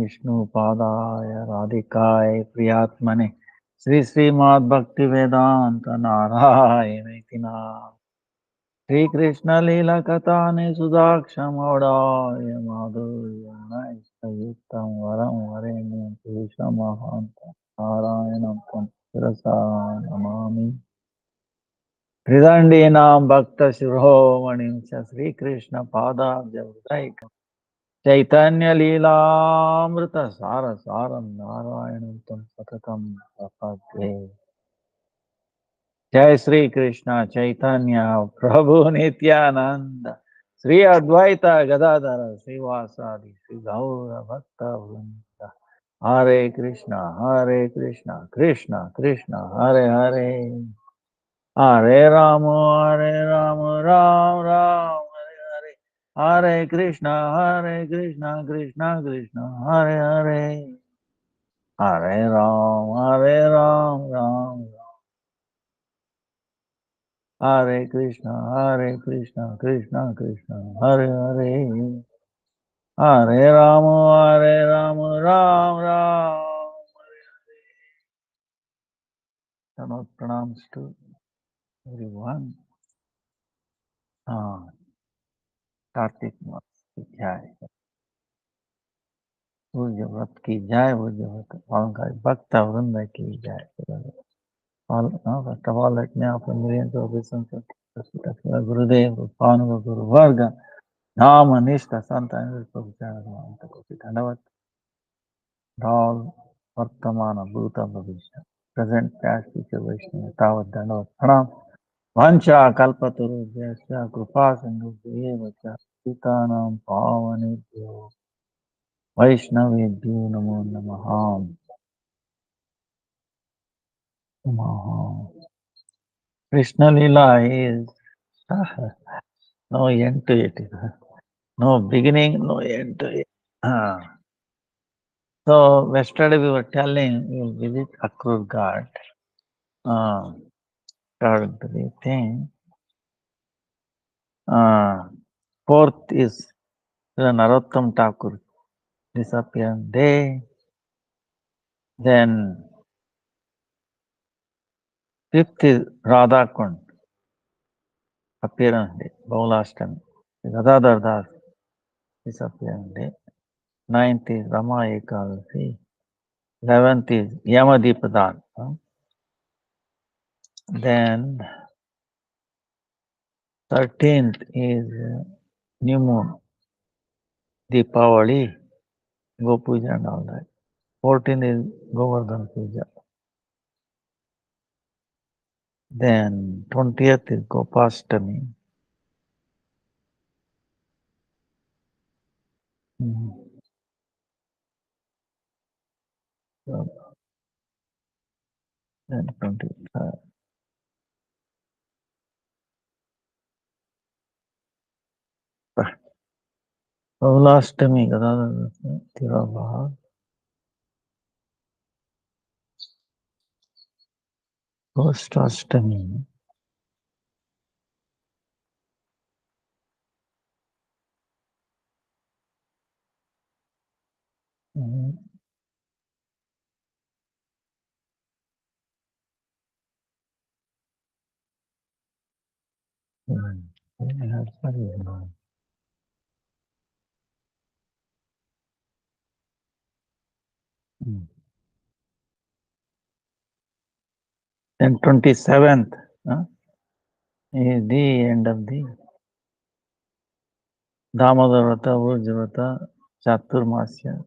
Vishnu Padaya Radhikaya Priyatmane Sri Srimad Bhakti-Vedanta Narayana Sri Krishna Lila Katane Sudaksham Audaya Madhurya Naistayuktam Varam Varenyam Purusham Narayanam Tam Sirasa Namami Hridandinam Bhakta Shiromanim Sri Krishna Pada Javadaikam Chaitanya Leela Sara Saram Narayanam Tam Satatam Sapate Jai Sri Krishna Chaitanya Prabhu Nityananda Sri Advaita Gadadhara Srivasadi Sri Gaura Bhakta Vrinda Hare Krishna Krishna Krishna Hare Hare Hare Rama Ram Ram Hare Hare Hare Krishna Krishna Krishna Hare Hare Hare Ram Ram Hare Krishna Krishna Krishna Hare Hare Hare Rama Ram Ram Hare Pranams to everyone. Kartik की जय पूज्य व्रत की जय पूज्य व्रत अलंकार भक्त वृंद की जय first of all, let me offer millions of obeisance to Gurudev, Panu Guru Varga, Nama Nishta Santa and Dandavat, all Vartamana Bhuta Bhavisha, present past future Vaishnava, Tavat Dandavat Pranam, Vancha Kalpaturu Jasya Krupa Sindhu Devacha, Sitanam Pavanebhyo, Vaishnavebhyo Namo Namaham. Krishna Lila is no end to it. No beginning, no end to it. So yesterday we were telling we will visit Akrura Ghat. Third thing. Fourth is Narottam Thakur disappearance day. Then fifth is Radha Kund appearance day, Baulashtami. Gadadhar Das disappearance day. Ninth is Rama Ekadasi. 11th is Yamadipadan. Then 13th is New Moon, Deepavali, Go Puja and all that. 14th is Govardhan Puja. Then 20th is Gopashtami. So, then 23rd. Baulashtami, Gadadhar, Tirabha. Gostashtami. Then 27th is the end of the Damodarata, Vrujavata, Chaturmasya.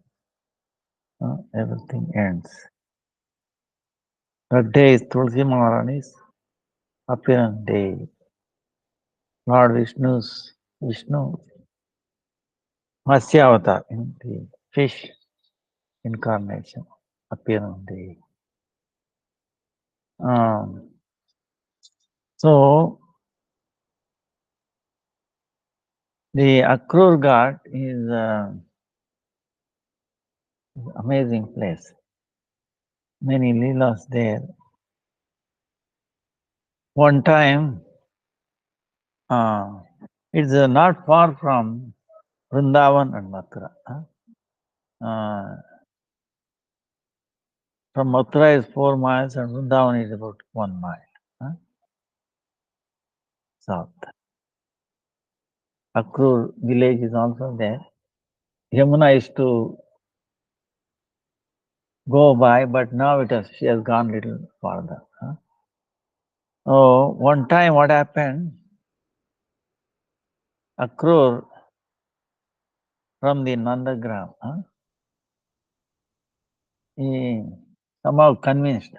Everything ends. That day is Tulsi Maharani's appearance day. Lord Vishnu Matsya Avatar in the fish incarnation appearance day. So the Akrura Ghat is an amazing place. Many leelas there. One time, it's not far from Vrindavan and Mathura. Uh, from Mathura is 4 miles and Vrindavan is about 1 mile. South. Akrura village is also there. Yamuna is to go by, but now she has gone little farther. Oh, one time what happened? Akrura from the Nandagram, he somehow convinced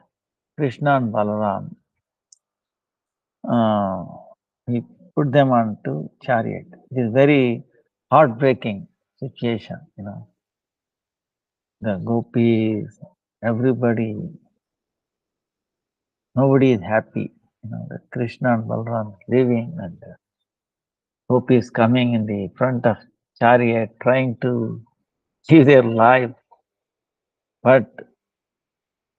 Krishna and Balaram. He put them onto chariot. It is very heartbreaking situation, The gopis, everybody, nobody is happy. The Krishna and Balaram is leaving and the gopis coming in the front of chariot trying to give their life. But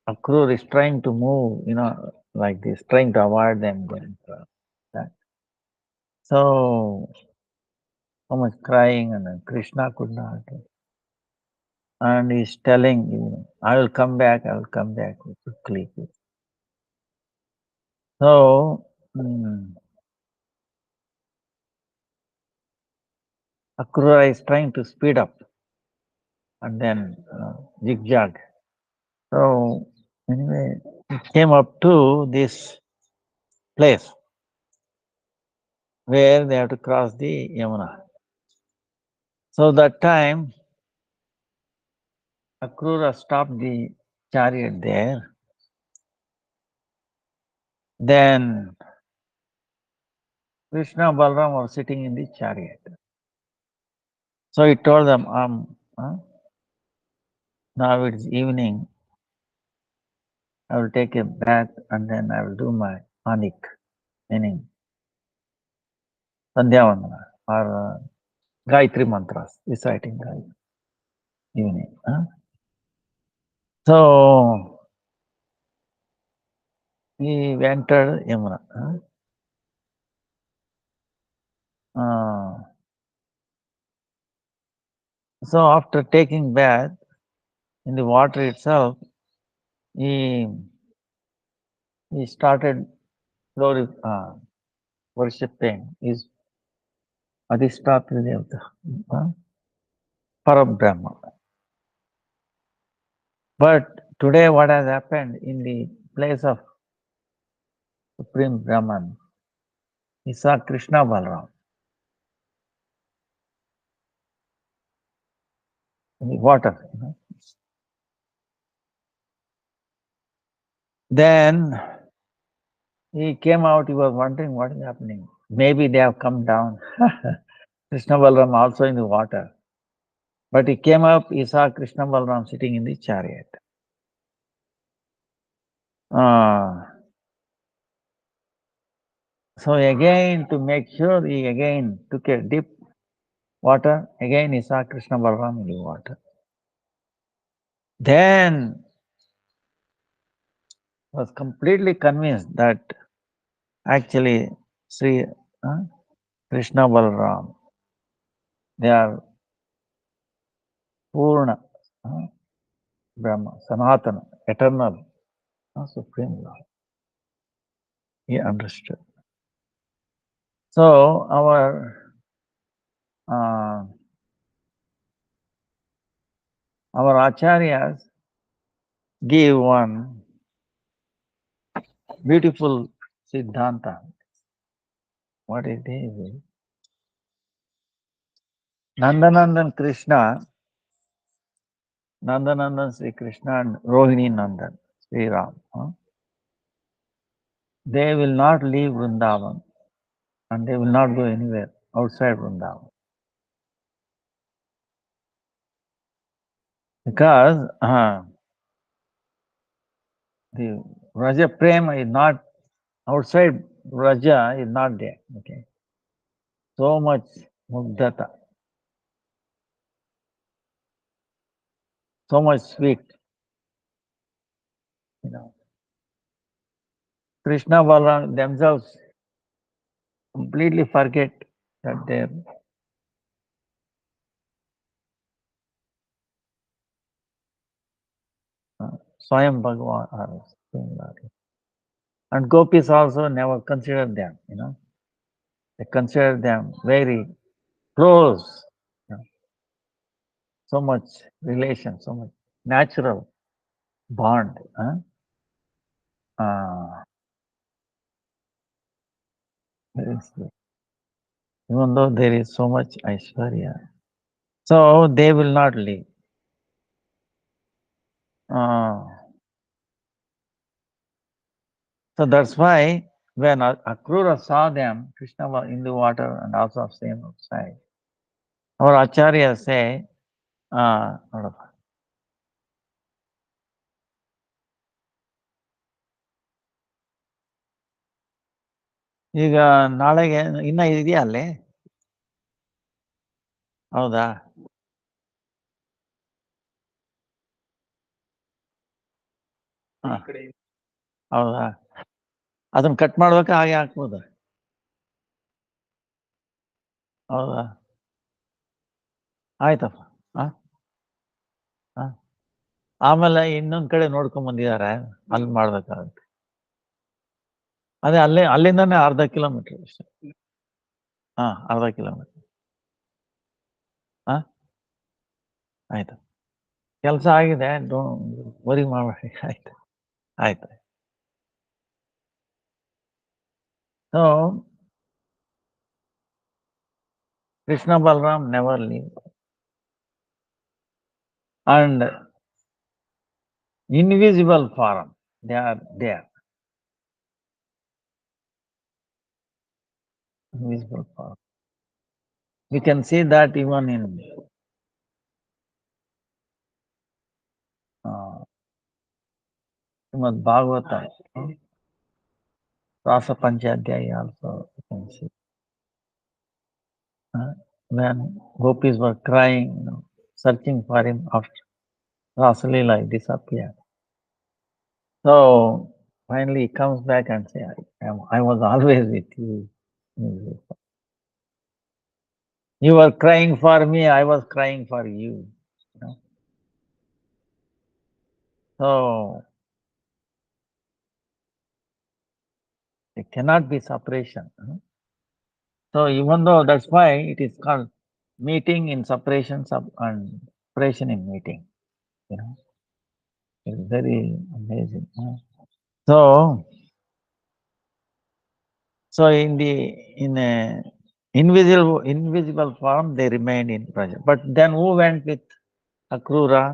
Akrura is trying to move, like this, trying to avoid them going through that. So much crying, and then Krishna could not. And he's telling you, I will come back quickly. So, Akrura is trying to speed up and then zigzag. So, anyway, he came up to this place where they have to cross the Yamuna. So, that time, Akrura stopped the chariot there. Then, Krishna and Balaram were sitting in the chariot. So, he told them, now it's evening. I will take a bath and then I will do my anik, meaning Sandhyavandana or Gayatri mantras, reciting Gayatri evening. So he entered Yamuna. So after taking bath in the water itself, he started worshipping his Adhisthatri Devata, Parabrahma. But today what has happened in the place of Supreme Brahman, he saw Krishna Balaram in the water. Then he came out, he was wondering what is happening. Maybe they have come down. Krishna Balaram also in the water. But he came up, he saw Krishna Balaram sitting in the chariot. So again, to make sure, he again took a deep water. Again, he saw Krishna Balaram in the water. Then was completely convinced that actually Sri Krishna Balaram, they are Purna, Brahma, Sanatana, eternal, Supreme Lord. He understood. So our acharyas give one beautiful Siddhanta. What it is? Nandanandan Krishna, Nandanandan Sri Krishna and Rohini Nandan, Sri Ram. They will not leave Vrindavan and they will not go anywhere outside Vrindavan. Because the Raja Prema is not outside Raja is not there. Okay. So much Mugdata. So much sweet. Krishna Balaram themselves completely forget that Swayam Bhagavan are doing that. And gopis also never considered them, They considered them very close. So much relation, so much natural bond. Uh, even though there is so much Aishwarya. So they will not leave. So that's why when Akrura saw them, Krishna was in the water and also same outside. Our Acharya say, ಈಗ ನಾಳೆಗೆ ಇನ್ನ ಇದೆಯಾ ಅಲ್ಲಿ? ಹೌದಾ? ಹೌದಾ? ಅದನ್ನ cut ಮಾಡ್ಬೇಕಾ ಹಾಗೆ ಹಾಕ್ಬೋದ? ಹೌದಾ? ಆಯ್ತಪ್ಪ. ಆಮೇಲೆ ಇನ್ನೊಂದ್ ಕಡೆ ನೋಡ್ಕೊಂಡ್ ಬಂದಿದ್ದಾರೆ, ಅಲ್ಲಿ ಮಾಡ್ಬೇಕಾಗುತ್ತೆ. ಅದೇ ಅಲ್ಲಿಂದಾನೆ ಅರ್ಧ ಕಿಲೋಮೀಟರ್ ಅಷ್ಟೇ. ಅರ್ಧ ಕಿಲೋಮೀಟರ್. ಆಯ್ತು, ಕೆಲಸ ಆಗಿದೆ, ವರಿ ಮಾಡ್ಬೇಡಿ. ಆಯ್ತು. So Krishna Balram never leave. And invisible form, they are there. Invisible form. We can see that even in Srimad Bhagavatam, Rasa Panchadhyaya also you can see. When gopis were crying, searching for him after Rasa Leela disappeared. So finally he comes back and says, I was always with you. You were crying for me, I was crying for you. So it cannot be separation. So even though that's why it is called meeting in separation and separation in meeting. It's very amazing. So in a invisible form they remained in present. But then who went with Akrura?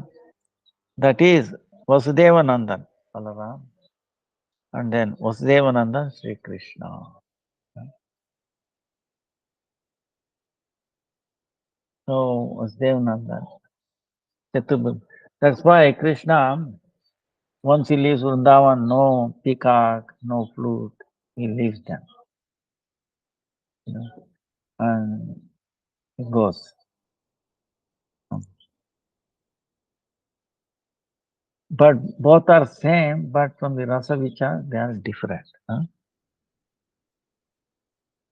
That is Vasudevanandan, Balaram, and then Vasudevanandan Sri Krishna. So Vasudevanandan, that's why Krishna, once he leaves Vrindavan, no peacock, no flute, he leaves them. And he goes. But both are same, but from the rasa vichar, they are different.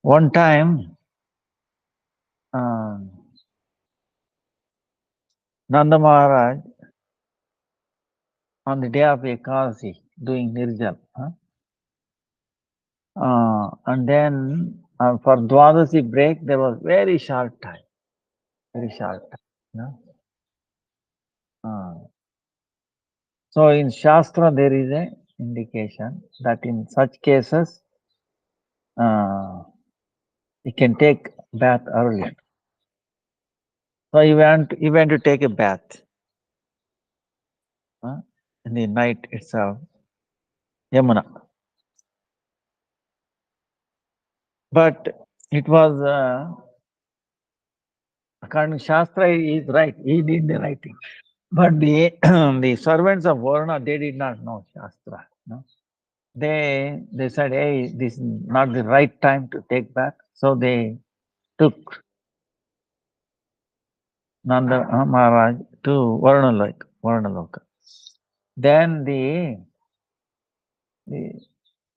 One time, Nanda Maharaj, on the day of Ekadasi, doing Nirjal, and then for Dwadasi break, there was very short time. Very short time. So in Shastra, there is a indication that in such cases, you can take bath earlier. So he went to take a bath in the night itself, Yamuna. But it was, according to Shastra, he is right. He did the right thing. But the servants of Varna, they did not know Shastra. They said, hey, this is not the right time to take bath. So they took Nanda Maharaj to Varnaloka. Then the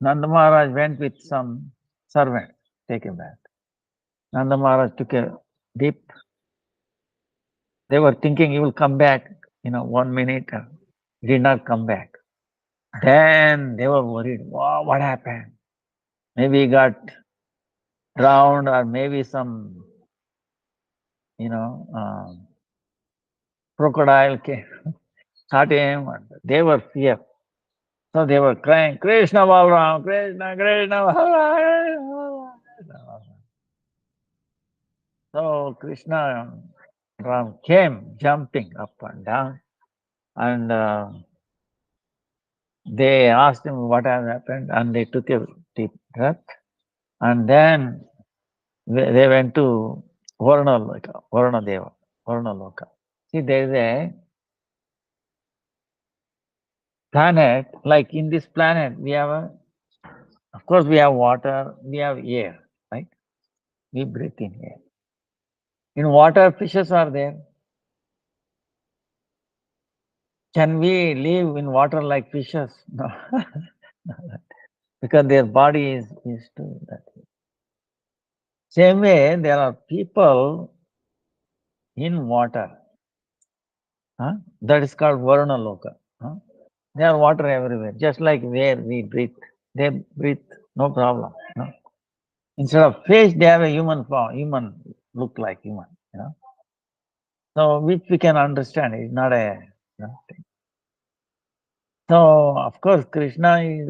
Nanda Maharaj went with some servants, take a bath. Nanda Maharaj took a dip. They were thinking he will come back, 1 minute. did not come back. Then they were worried. Wow, what happened? Maybe he got drowned, or maybe some, you know, crocodile came, caught him. They were fear. So they were crying, Krishna Balram, Krishna, Krishna Balram. So Krishna Ram came jumping up and down, and they asked him what has happened, and they took a deep breath, and then they went to Varuna Loka, Varuna Deva, Varuna Loka. See, there is a planet, like in this planet, we have of course, we have water, we have air, right? We breathe in air. In water, fishes are there. Can we live in water like fishes? No. Because their body is used to that. Same way, there are people in water. Huh? That is called Varuna Loka. Huh? There are water everywhere, just like where we breathe. They breathe, no problem. No? Instead of face, they have a human form, human look like human. You know? So which we can understand. It's not a thing. So of course, Krishna is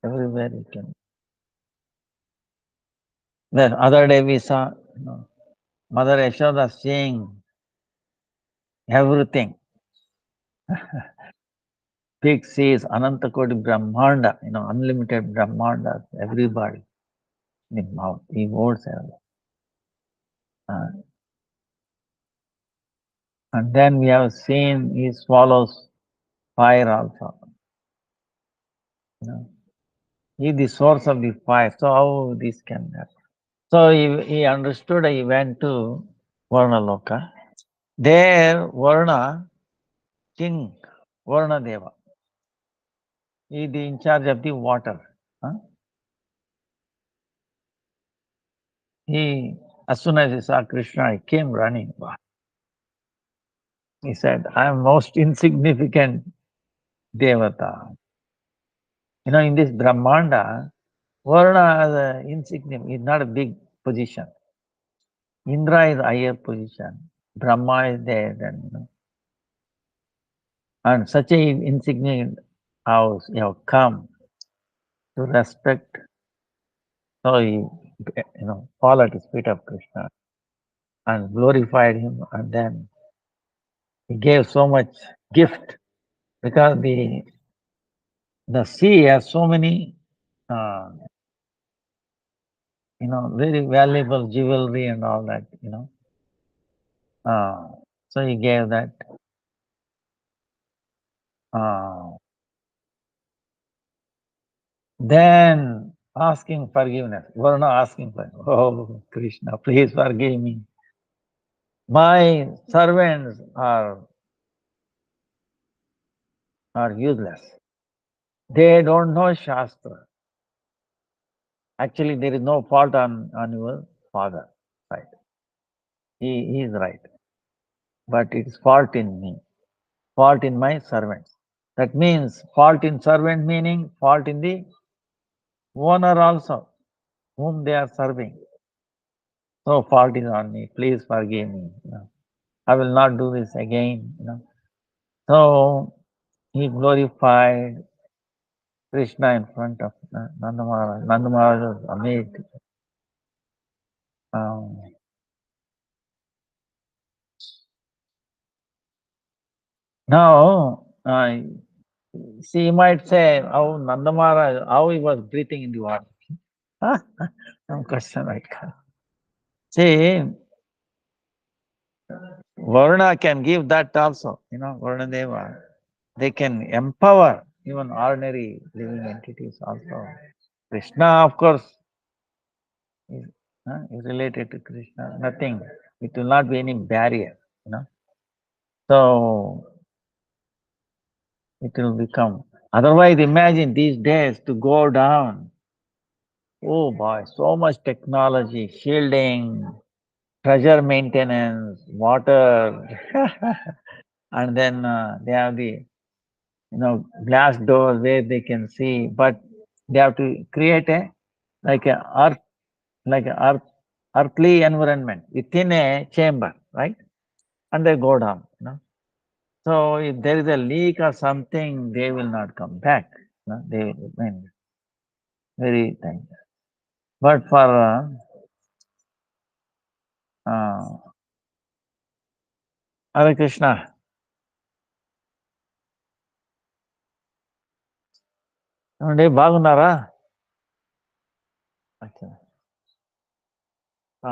everywhere you can. The other day we saw Mother Yashoda seeing everything. Pig sees Ananta Koti Brahmanda, unlimited Brahmanda, everybody in the mouth. He holds everything. And then we have seen he swallows fire also. He is the source of the fire. So how this can happen? So he understood. He went to Varuna Loka. There, Varuna, King Varuna Deva, he is in charge of the water. He, as soon as he saw Krishna, he came running. He said, I am most insignificant Devata. In this Brahmanda, Varuna is insignificant, it's not a big position. Indra is higher position. Brahma is there, then, and such a insignificant house you have come to respect. So he, fall at his feet of Krishna and glorified him, and then he gave so much gift because the sea has so many, very valuable jewelry and all that, so he gave that. Then asking forgiveness. Varuna asking for, oh Krishna, please forgive me. My servants are useless. They don't know Shastra. Actually, there is no fault on your father, right? He is right. But it is fault in me, fault in my servants. That means fault in servant meaning fault in the owner also, whom they are serving. So fault is on me. Please forgive me. I will not do this again. So he glorified Krishna in front of Nanda Maharaj. Nanda Maharaj was amazed. Now, see, you might say, how Nanda Maharaj, how he was breathing in the water. Some question might come. See, Varuna can give that also, Varuna Deva. They can empower even ordinary living entities also. Krishna, of course, is related to Krishna. Nothing. It will not be any barrier, So it will become. Otherwise, imagine these days to go down. Oh boy, so much technology, shielding, treasure maintenance, water, and then they have the glass door where they can see, but they have to create like a earth, like a earthly environment within a chamber, right? And they go down. So if there is a leak or something, they will not come back. They will remain very dangerous. But for Hare Krishna, ఏమండి బాగున్నారా? అచ్చా. ఆ,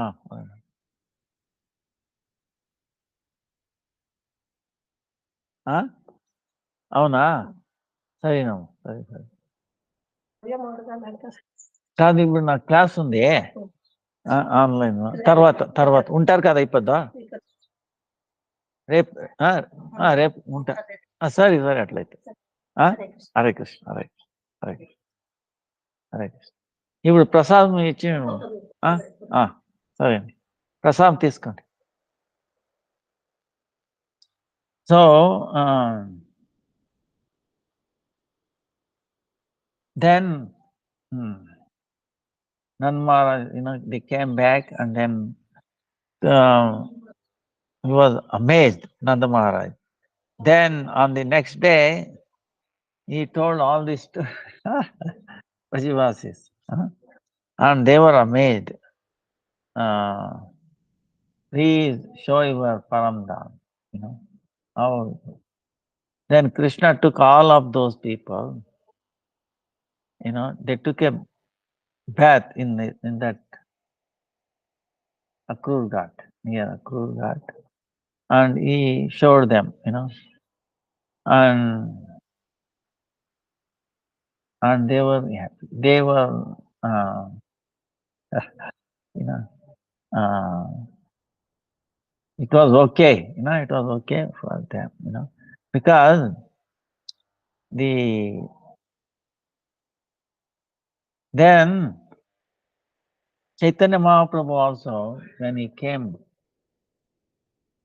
ఆ? అవునా? సరేనమ్మా, సరే సరే. కాదు, ఇప్పుడు నాకు క్లాస్ ఉంది ఆన్లైన్. తర్వాత తర్వాత ఉంటారు కదా అయిపోద్దా? రేపు రేపు ఉంటా. సరే సరే అట్లయితే. హరే కృష్ణ, హరే కృష్ణ, హరే కృష్ణ, హరే కృష్ణ. ఇప్పుడు ప్రసాదం ఇచ్చి సరే అండి, ప్రసాదం తీసుకోండి. So then Nand Maharaj, they came back, and then he was amazed, Nanda Maharaj. Then on the next day, he told all this to Vajivasis, and they were amazed. Please show your Paramdam, How then Krishna took all of those people, they took a bath in that Akrura Ghat, near Akrura Ghat, and he showed them, and they were happy. They were, you know, uh, it was okay, it was okay for them, because then Chaitanya Mahaprabhu also, when he came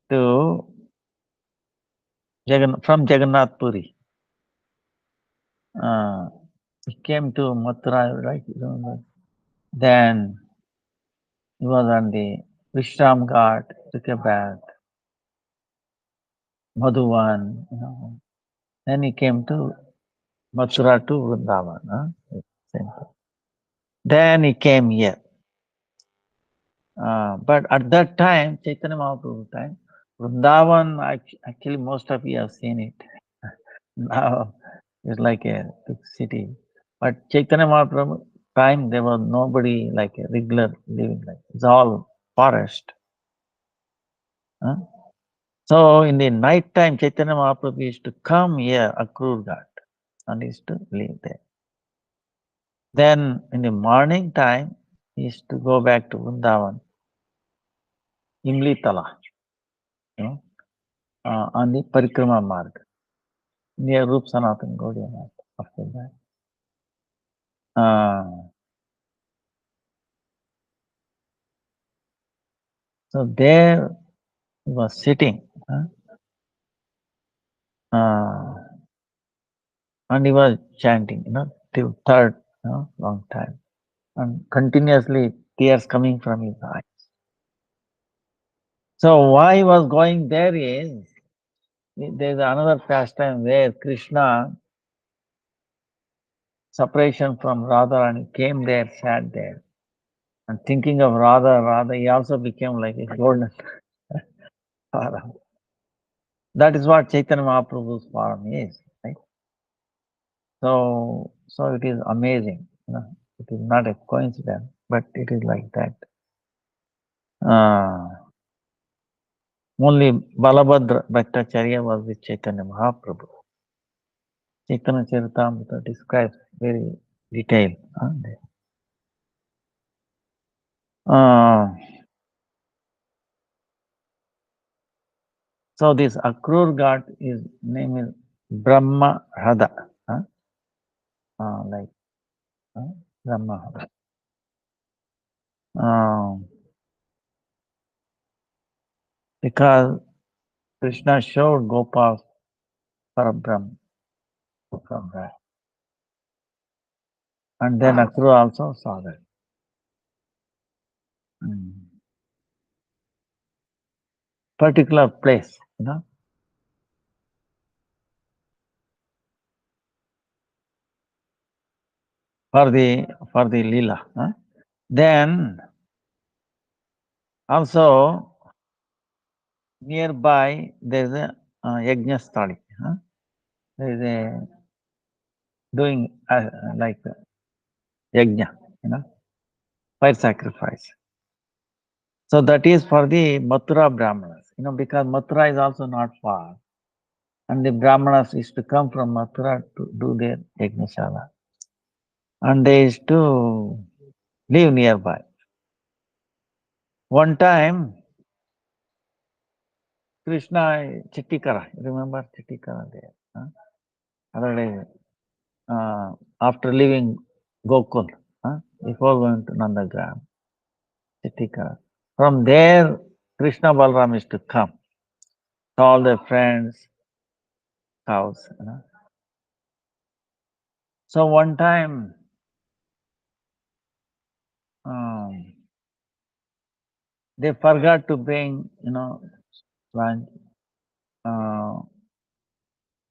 to from Jagannath Puri, he came to Mathura, right? Then he was on the Vishram Ghat, took a bath, Madhuvan, Then he came to Mathura to Vrindavan. Then he came here. But at that time, Chaitanya Mahaprabhu time, Vrindavan, actually most of you have seen it. Now it's like a big city. But Chaitanya Mahaprabhu time, there was nobody like a regular living like it's all forest. So in the night time, Chaitanya Mahaprabhu used to come here, Akrura Ghat, and used to live there. Then in the morning time, he used to go back to Vrindavan, Imlitala, on the Parikrama Marg, near Rup Sanatan Gaudiya Math. After that, so there he was sitting, and he was chanting, till third, long time, and continuously tears coming from his eyes. So why he was going there is, there is another pastime where Krishna, separation from Radha, and he came there, sat there, and thinking of Radha, he also became like a golden Radha. That is what Chaitanya Mahaprabhu's form is, right? So it is amazing, it is not a coincidence, but it is like that. Only Balabhadra Bhattacharya was with Chaitanya Mahaprabhu. Chaitanya Charitamrita describes very detailed. So this Akrura Ghat, his name is Brahma Hada, like Brahma Hada. Because Krishna showed Gopal Parabrahma. from that. And then Akrura also saw that. Particular place, for the lila. Then also nearby there is a yajna stali. There is a doing like yajna, fire sacrifice. So that is for the Mathura Brahmanas, because Mathura is also not far. And the Brahmanas used to come from Mathura to do their yajnashala. And they used to live nearby. One time, Krishna Chittikara, remember Chittikara there? Other day, after leaving Gokul, before going to Nandagram, Chittikara. From there, Krishna Balram used to come to all their friends' house. So one time, they forgot to bring, lunch.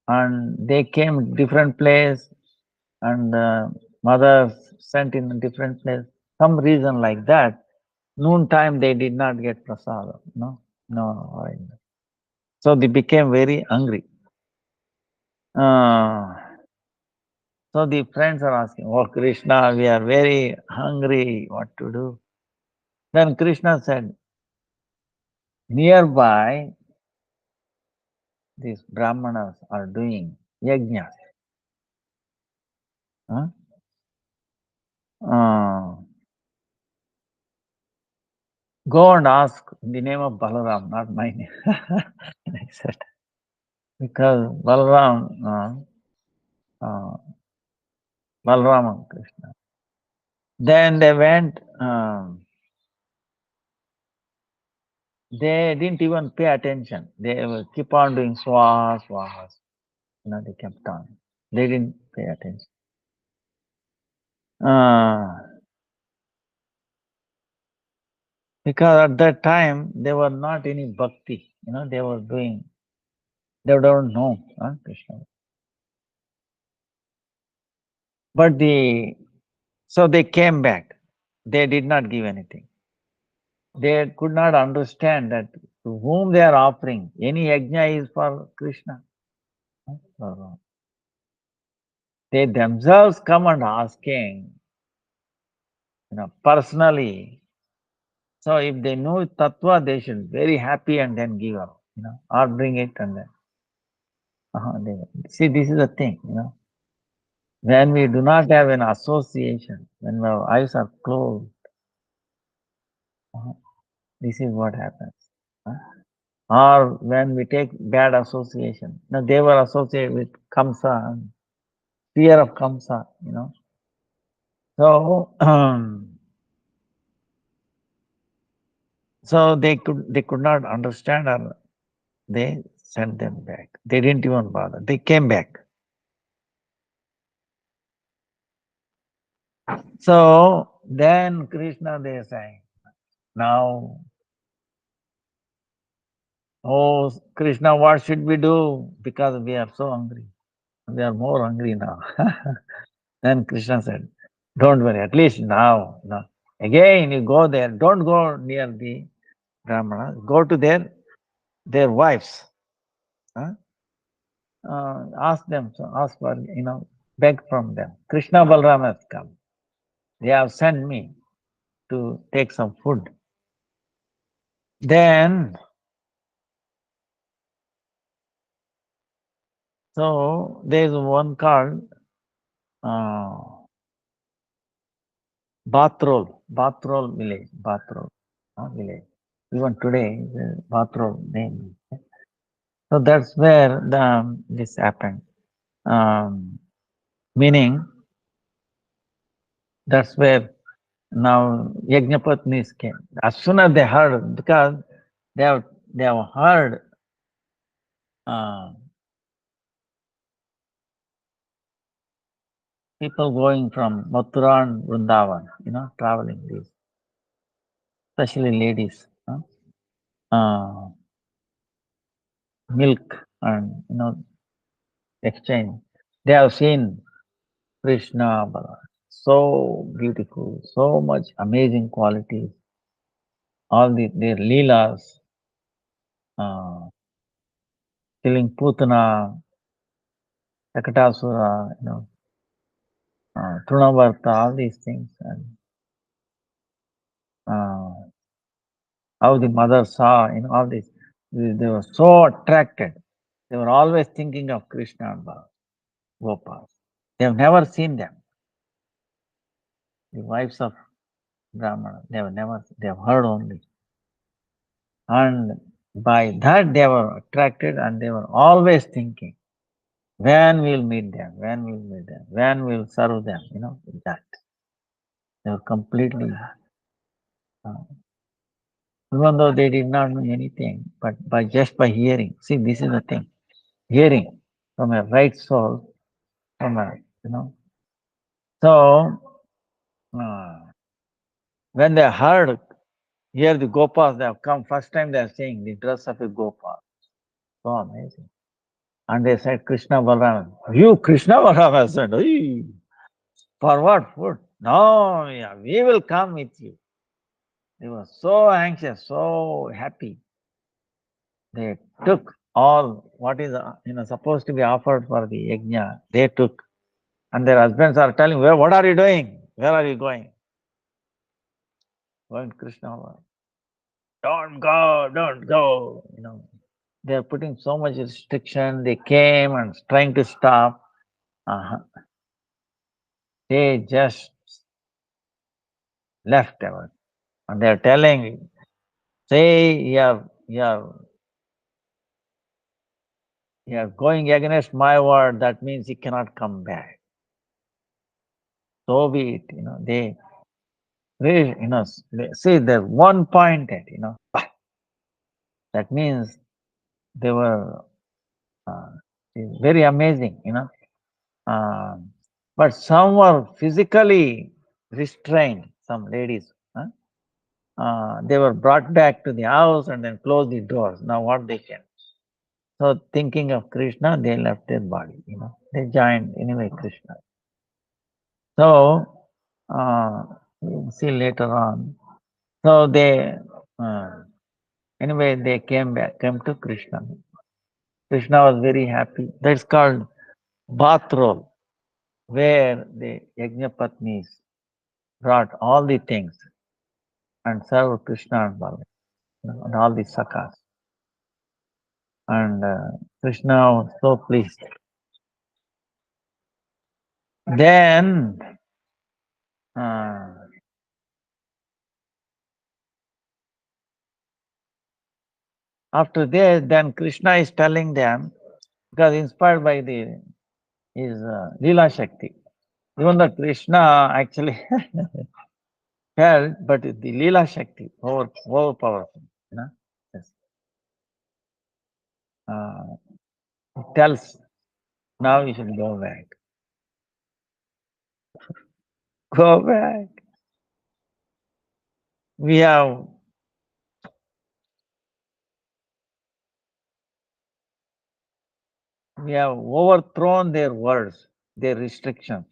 And they came different place, and mothers sent in a different place. Some reason like that. Noon time they did not get prasad. No. So they became very hungry. So the friends are asking, "Oh Krishna, we are very hungry. What to do?" Then Krishna said, "Nearby, these brahmanas are doing yajnas. Go and ask in the name of Balaram, not my name." I said, because Balaram, Balaram and Krishna. Then they went, they didn't even pay attention. They will keep on doing swaha. They kept on. They didn't pay attention. Because at that time, there were not any bhakti. They were doing, they don't know Krishna. But so they came back. They did not give anything. They could not understand that to whom they are offering. Any yajna is for Krishna. They themselves come and asking, personally. So if they know tattva, they should be very happy and then give up, or bring it and then. See, this is the thing, when we do not have an association, when our eyes are closed, this is what happens. Or when we take bad association. Now they were associated with Kamsa, fear of Kamsa, So, so they could not understand, or they sent them back. They didn't even bother. They came back. So then Krishna, they say, now, oh Krishna, what should we do? Because we are so hungry. We are more hungry now. Then Krishna said, don't worry, at least now. Again, you go there. Don't go near the Brahmana. Go to their wives. Ask them, ask for, beg from them. Krishna Balram has come. They have sent me to take some food. Then, so there is one called Batrol village, Batrol village. Even today, the Batrol name. So that's where this happened. Meaning, that's where now Yajnapatnis came. As soon as they heard, because they have heard people going from Mathura and Vrindavan, traveling these, especially ladies, uh, milk and exchange. They have seen Krishna, so beautiful, so much amazing qualities, all their leelas, uh, killing Putana, Takatasura, Trunavarta, all these things, and uh, how the mother saw, all this. They were so attracted. They were always thinking of Krishna and Gopal. They have never seen them. The wives of Brahmana, they have heard only. And by that they were attracted and they were always thinking, when we'll meet them, when we'll meet them, when we'll serve them, that. They were completely, uh, even though they did not know anything, but by hearing. See, this is the thing. Hearing from a right soul, from a, So, uh, when they heard, here the Gopas, they have come, first time they are seeing the dress of a Gopal. So amazing. And they said, Krishna Balaram. You, Krishna Balaram, said, "Hey, for what food? No, yeah, we will come with you." They were so anxious, so happy. They took all what is supposed to be offered for the yajna. They took, and their husbands are telling, "Where? What are you doing? Where are you going?" Going Krishna Balaram. Don't go, don't go. They are putting so much restriction. They came and trying to stop. Uh-huh. They just left ever. And they are telling, say you're going against my word, that means you cannot come back. So be it, they really, see the one pointed, that means they were very amazing, but some were physically restrained, some ladies. They were brought back to the house and then closed the doors. Now what they can? So thinking of Krishna, they left their body, They joined anyway Krishna. So we'll see later on. So anyway, they came to Krishna. Krishna was very happy. That's called bathrobe, where the Yajnapatnis brought all the things and served Krishna and Balaram, and all the sakas. And Krishna was so pleased. Then after that, then Krishna is telling them, because inspired by his Leela Shakti. Even though Krishna actually felt, but the Leela Shakti, over powerful. Yes. It tells, now you should go back. Go back. We have overthrown their words, their restrictions,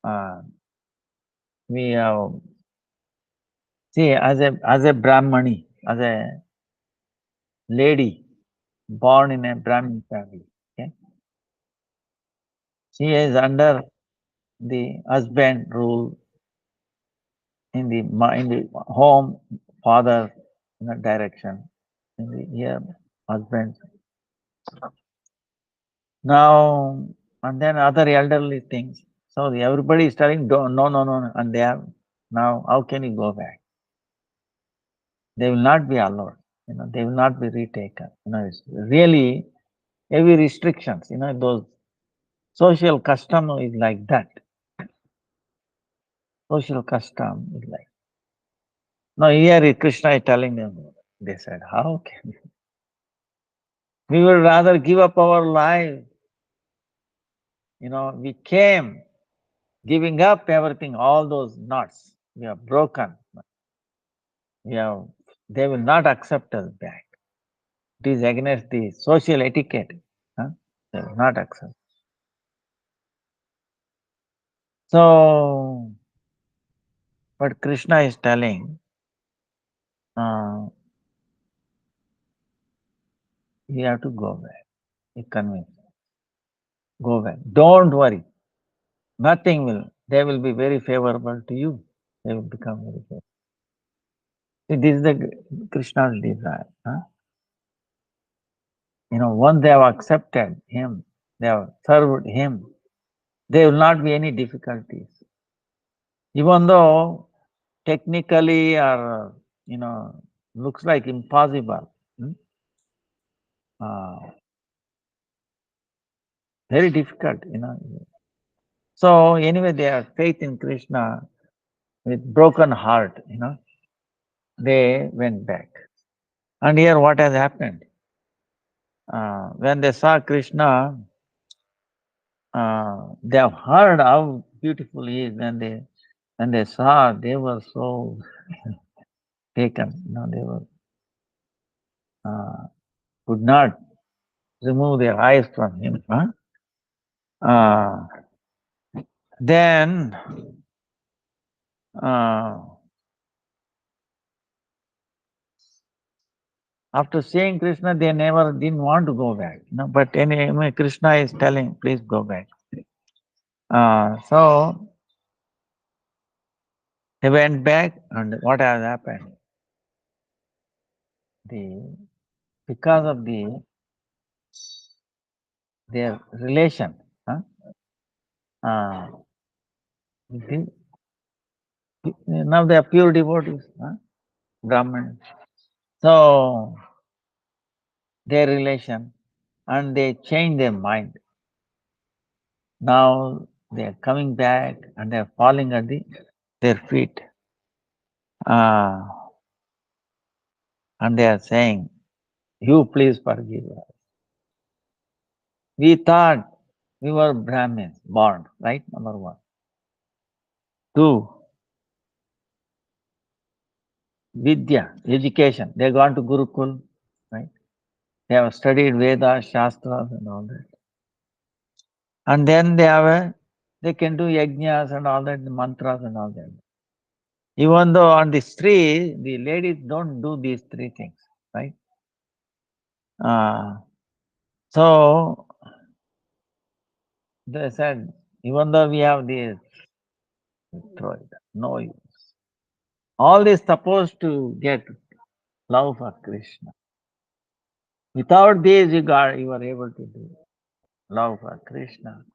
Uh, we have, see, as a Brahmani, as a lady born in a Brahmin family, okay? She is under the husband rule in the home, father direction, in the here husband. Now and then other elderly things. So everybody is telling, no, no, no, no, and they are now. How can you go back? They will not be allowed. They will not be retaken. It's really heavy restrictions. Those social custom is like that. Social custom is like. Now here Krishna is telling them. They said, how can we would rather give up our life? We came giving up everything, all those knots, we are broken. We have, they will not accept us back. It is against the social etiquette. Huh? They will not accept. So, but Krishna is telling, uh, you have to go back. He convinced. Go back. Don't worry. Nothing will. They will be very favorable to you. They will become very favorable. See, this is the Krishna's desire. Huh? Once they have accepted him, they have served him, there will not be any difficulties. Even though technically or looks like impossible. hmm, very difficult. So anyway, they have faith in Krishna with broken heart. They went back. And here what has happened? When they saw Krishna, they have heard how beautiful he is. When they saw, they were so taken. They were could not remove their eyes from him. Huh? Then after seeing Krishna, they never didn't want to go back. But anyway, Krishna is telling, please go back. So they went back, and what has happened? Because of their relation, huh? the- now they are pure devotees, Brahmins. So their relation, and they change their mind. Now they are coming back and they are falling at their feet. And they are saying, you please forgive us. We thought we were Brahmins, born, right? Number one. Two, Vidya, education. They gone to Gurukul, right? They have studied Vedas, Shastras and all that. And then they can do yajnas and all that, mantras and all that. Even though on the three, the ladies don't do these three things, right? So they said, even though we have this, throw it, no use. All this supposed to get love for Krishna. Without this, you were able to do love for Krishna.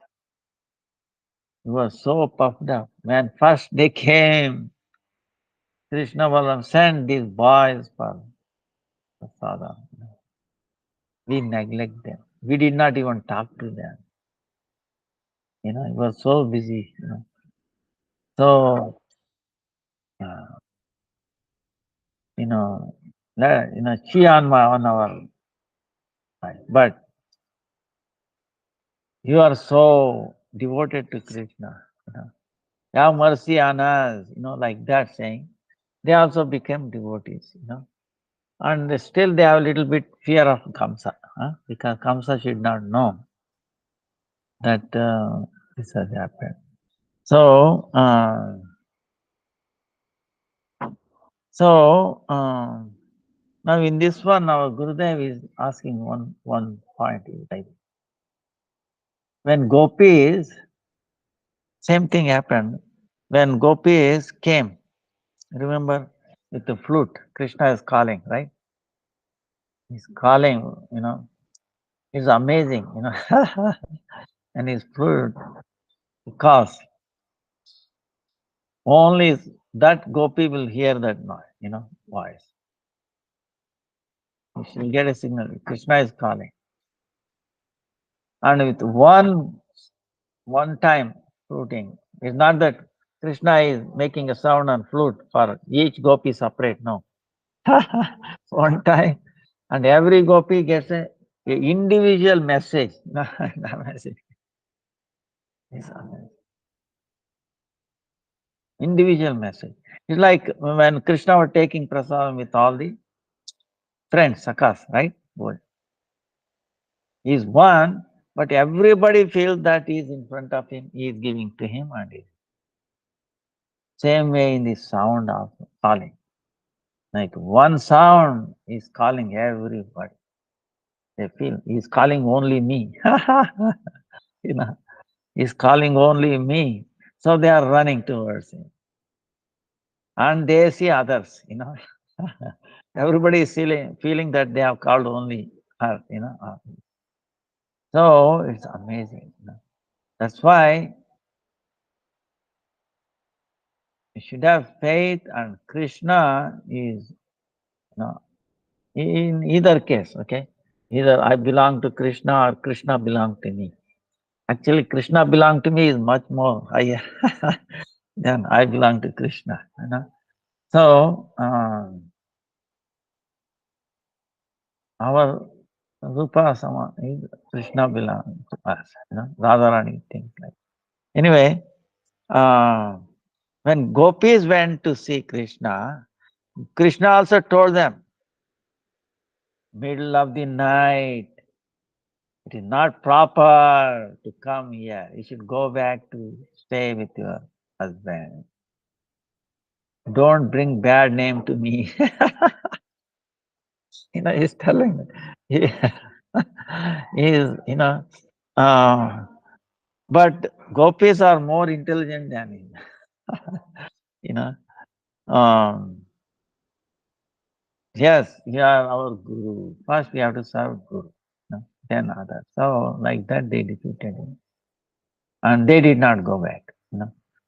You were so puffed up. When first they came, Krishna Balaram sent these boys for Prasada. We neglect them. We did not even talk to them. He was so busy. So, cheer on our life. But you are so devoted to Krishna. Have mercy on us, like that saying. They also became devotees. And still they have a little bit fear of Kamsa, because Kamsa should not know that this has happened. So, now in this one, our Gurudev is asking one point. Like when gopis, same thing happened. When gopis came, remember, with the flute, Krishna is calling, right? He's calling. It's amazing. And his flute, because only that gopi will hear that noise, voice. She will get a signal. Krishna is calling. And with one time fluting, it's not that Krishna is making a sound on flute for each gopi separate. No. One time, and every gopi gets a individual message. No, message. Individual message. It's like when Krishna was taking prasadam with all the friends, sakas, right? He's one, but everybody feels that he is in front of him, he is giving to him, and same way in the sound of calling. Like one sound is calling everybody. They feel he's calling only me. you know, he's calling only me. So they are running towards him. And they see others. Everybody is feeling that they have called only her. So it's amazing. That's why you should have faith, and Krishna is, in either case, okay? Either I belong to Krishna or Krishna belong to me. Actually, Krishna belong to me is much more higher than I belong to Krishna. So, our Rupa Sama is Krishna belongs to us. Radharani, things like. Anyway, when gopis went to see Krishna, Krishna also told them, middle of the night, it is not proper to come here. You should go back to stay with your husband. Don't bring bad name to me. He's telling. He, he's, but gopis are more intelligent than him. you know, um, yes, you are our guru. First, we have to serve guru, then others. So, like that, they defeated him, and they did not go back.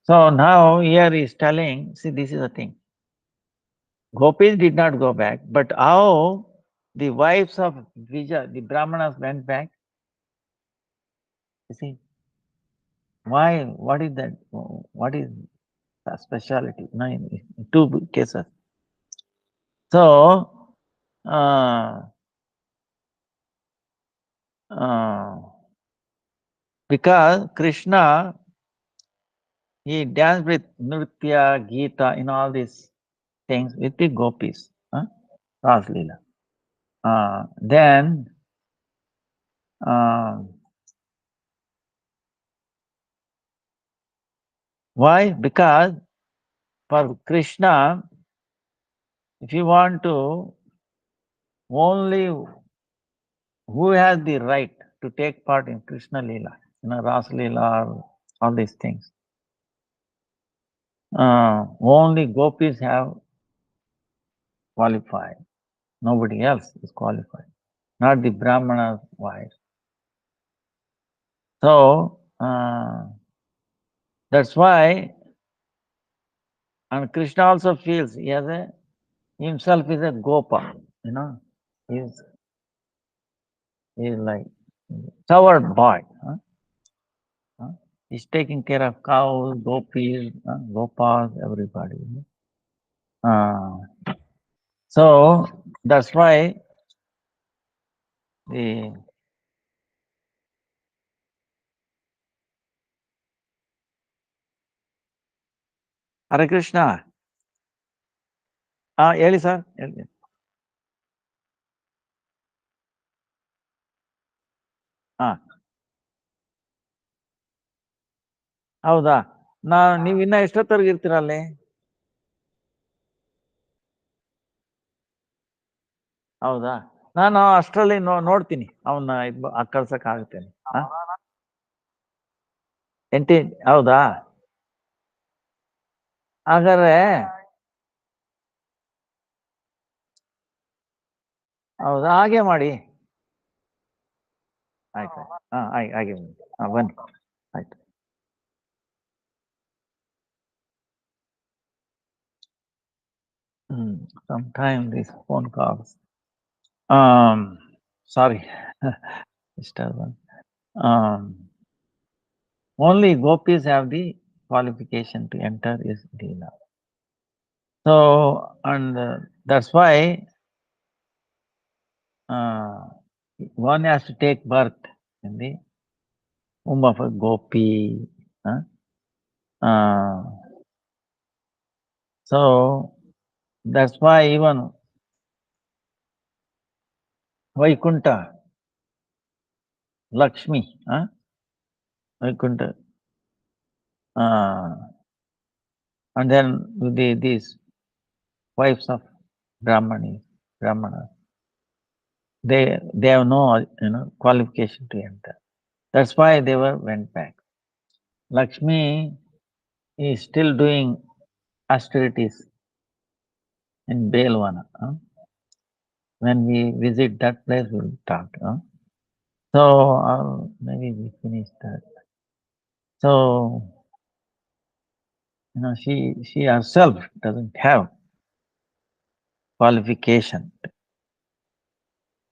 So now here he is telling. See, this is the thing. Gopis did not go back, but how the wives of Vija, the Brahmanas, went back. You see, why? What is that? What is the speciality? In two cases. So, uh, uh, because Krishna, he danced with Nritya, Gita, in all these things with the gopis, Ras Leela. Then, why? Because for Krishna, if you want to, only who has the right to take part in Krishna Leela, Ras Leela, or all these things. Only gopis have qualified. Nobody else is qualified. Not the Brahmana's wives. So, that's why, and Krishna also feels himself is a gopa, he's like coward boy. He's taking care of cows, gopis, gopas, everybody. So that's why the Hare Krishna. ಹೇಳಿ sir ಹೇಳಿ. ಹೌದಾ? ನೀವು ಇನ್ನ ಎಷ್ಟೊತ್ತವರೆಗೆ ಇರ್ತೀರ ಅಲ್ಲಿ? ಹೌದಾ? ನಾನು ಅಷ್ಟರಲ್ಲಿ ನೋಡ್ತೀನಿ ಅವನ್ನ ಕಳ್ಸಕ್ ಆಗುತ್ತೇನೆ. ಹೌದಾ? ಹಾಗಾದ್ರೆ ಹೌದಾ, ಹಾಗೆ ಮಾಡಿ. ಆಯ್ತು. ಹಾಗೆ ಬನ್ನಿ. ಆಯ್ತು. Sometimes these phone calls. Sorry, disturbance. Only gopis have the qualification to enter his Leela. So, and that's why one has to take birth in the womb of a gopi. So that's why even Vaikunta, Lakshmi, Vaikunta, and then these wives of Brahmanas, they have no qualification to enter. That's why they went back. Lakshmi is still doing austerities in Belvana. When we visit that place, we'll talk. So maybe we finish that. So she herself doesn't have qualification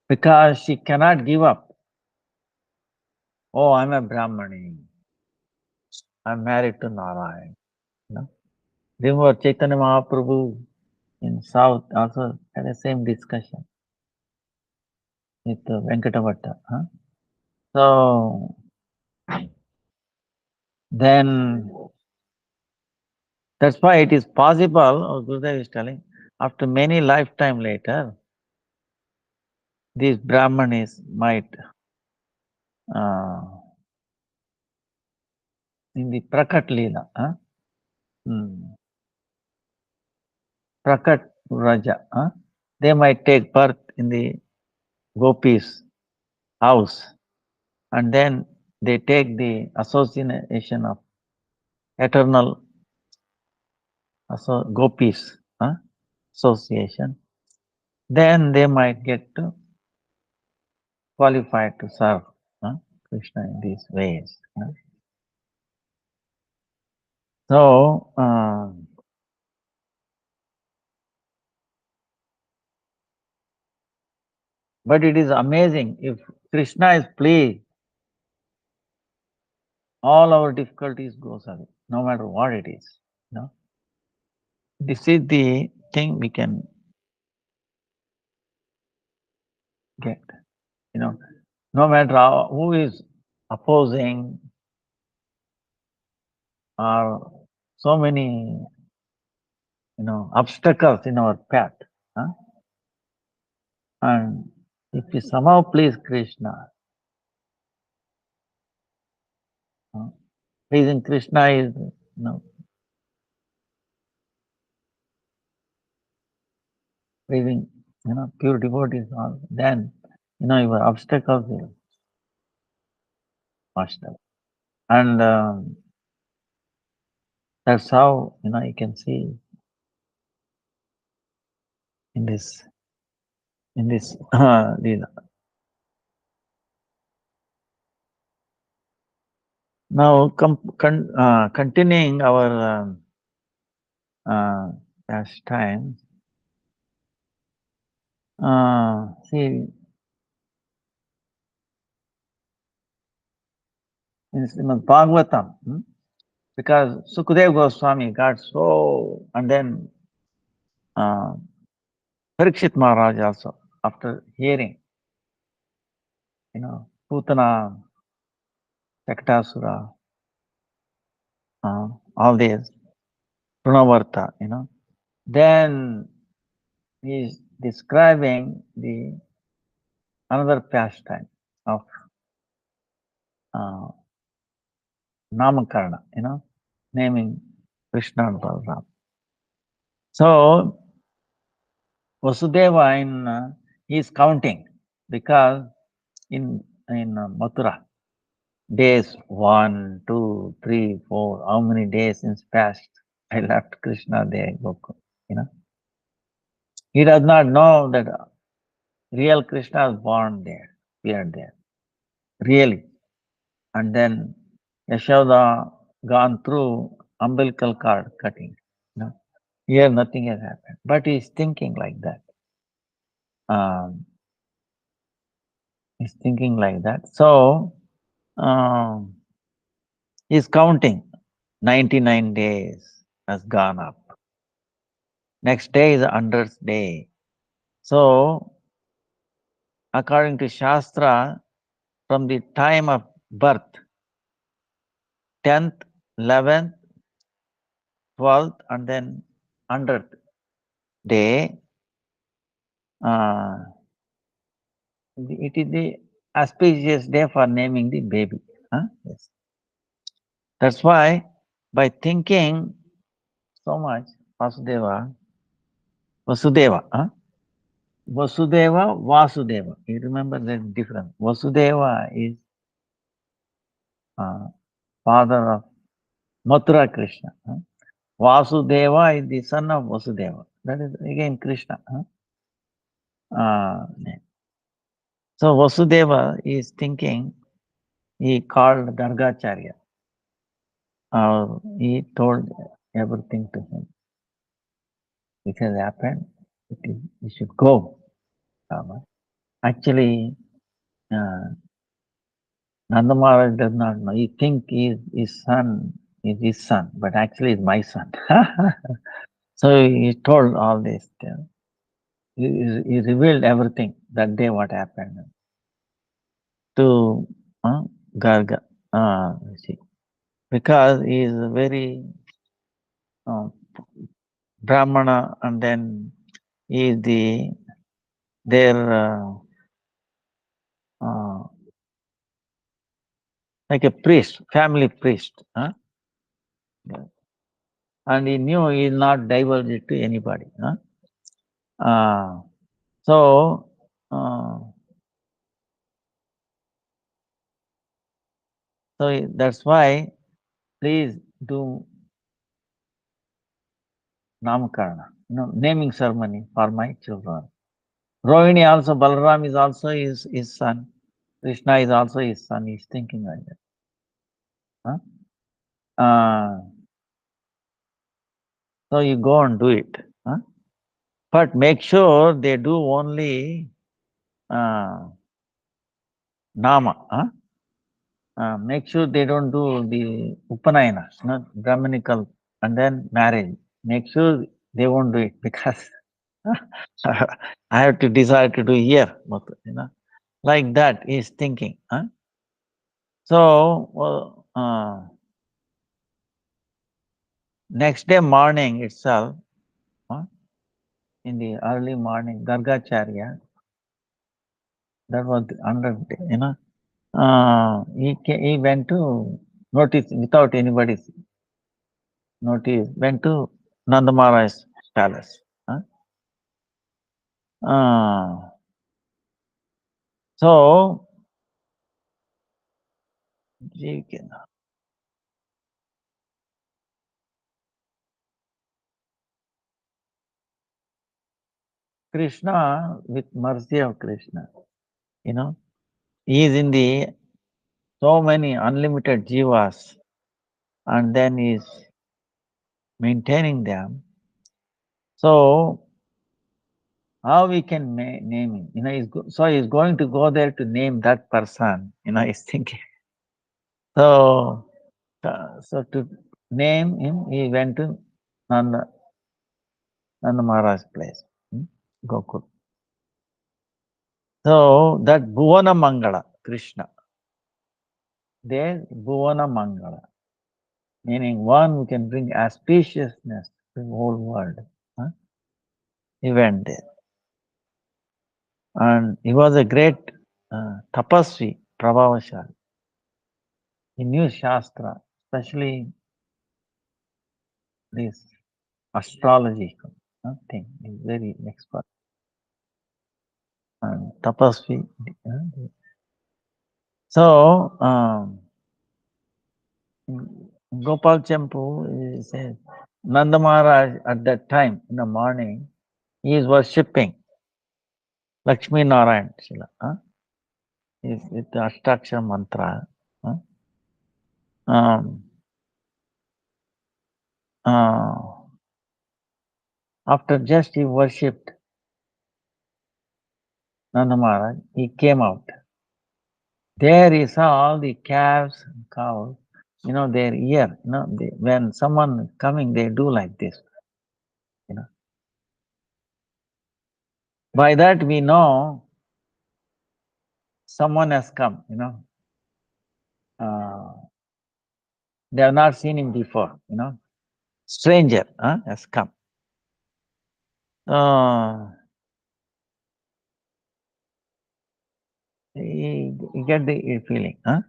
because she cannot give up. Oh, I'm a Brahmani. I'm married to Narayan. Remember Chaitanya Mahaprabhu in South also had the same discussion with Venkatavatta. So then that's why it is possible, or Gurudev is telling, after many lifetime later, these Brahmanis might in the Prakat Leela, Prakat Raja, they might take birth in the gopis' house, and then they take the association of eternal gopis association, then they might get to qualify to serve Krishna in these ways. So, but it is amazing if Krishna is pleased, all our difficulties goes away, no matter what it is. This is the thing we can get. No matter who is opposing or so many obstacles in our path, and if we somehow please Krishna, pleasing Krishna is pleasing pure devotees, then your obstacles will washed away. And that's how you can see in this Leela. Now continuing our pastime. See, in Srimad Bhagavatam, because Sukadeva Goswami got so, and then Parikshit Maharaj also, after hearing, Putana, Chaktasura, all these, Prunavarta, then he is describing the another pastime of Namakarna, naming Krishna and Balaram. So Vasudeva he is counting because in Mathura, days 1, 2, 3, 4, how many days since past I left Krishna there, Gokul, He does not know that real Krishna was born there, appeared there, really. And then Yashoda gone through umbilical cord cutting. Here nothing has happened. But he's thinking like that. He's thinking like that. So he's counting. 99 days has gone up. Next day is the 100th day. So according to Shastra, from the time of birth, 10th, 11th, 12th, and then 100th day, uh, it is the auspicious day for naming the baby. Yes. That's why by thinking so much, Vasudeva, Vasudeva, Vasudeva. You remember that difference. Vasudeva is uh, father of Mathura Krishna. Vasudeva is the son of Vasudeva. That is again Krishna. Name. So Vasudeva is thinking, he called Gargacharya. He told everything to him. It has happened. You should go. Actually, Nanda Maharaj does not know. He think his son is his son, but actually it's my son. So he told all this. He revealed everything that day what happened to Garga. See, because he is very Brahmana, and then he is their like a priest, family priest. And he knew he is not divulge it to anybody. So that's why please do Namakarana, naming ceremony for my children. Rohini also, Balaram is also his son. Krishna is also his son. He's thinking like that. So you go and do it. But make sure they do only Nama. Make sure they don't do the Upanayana, Brahmanical, and then marriage. Make sure they won't do it because I have to decide to do here. Like that is thinking. So, next day morning itself, in the early morning, Gargacharya, that was the 100th day, he went to notice without anybody's notice, went to Nanda Maharaj's palace. So, Krishna, with mercy of Krishna, he is in the so many unlimited jivas, and then he is maintaining them. So, how we can name him? So he's going to go there to name that person. He's thinking. So to name him, he went to Nanda Maharaj's place, Gokul. So that Bhuvana Mangala, Krishna, there Bhuvana Mangala, meaning one who can bring auspiciousness to the whole world. He went there. And he was a great tapasvi, Prabhavashali. He knew Shastra, especially this astrology thing. He's very expert. And tapasvi. So, Gopal Champu says, Nanda Maharaj at that time in the morning, he is worshipping Lakshmi Narayan Shila. With the Ashtakshara mantra. After just he worshipped Nanda Maharaj, he came out. There he saw all the calves and cows, their ear, when someone is coming, they do like this, By that we know someone has come, they have not seen him before, stranger has come. So you get the feeling, huh?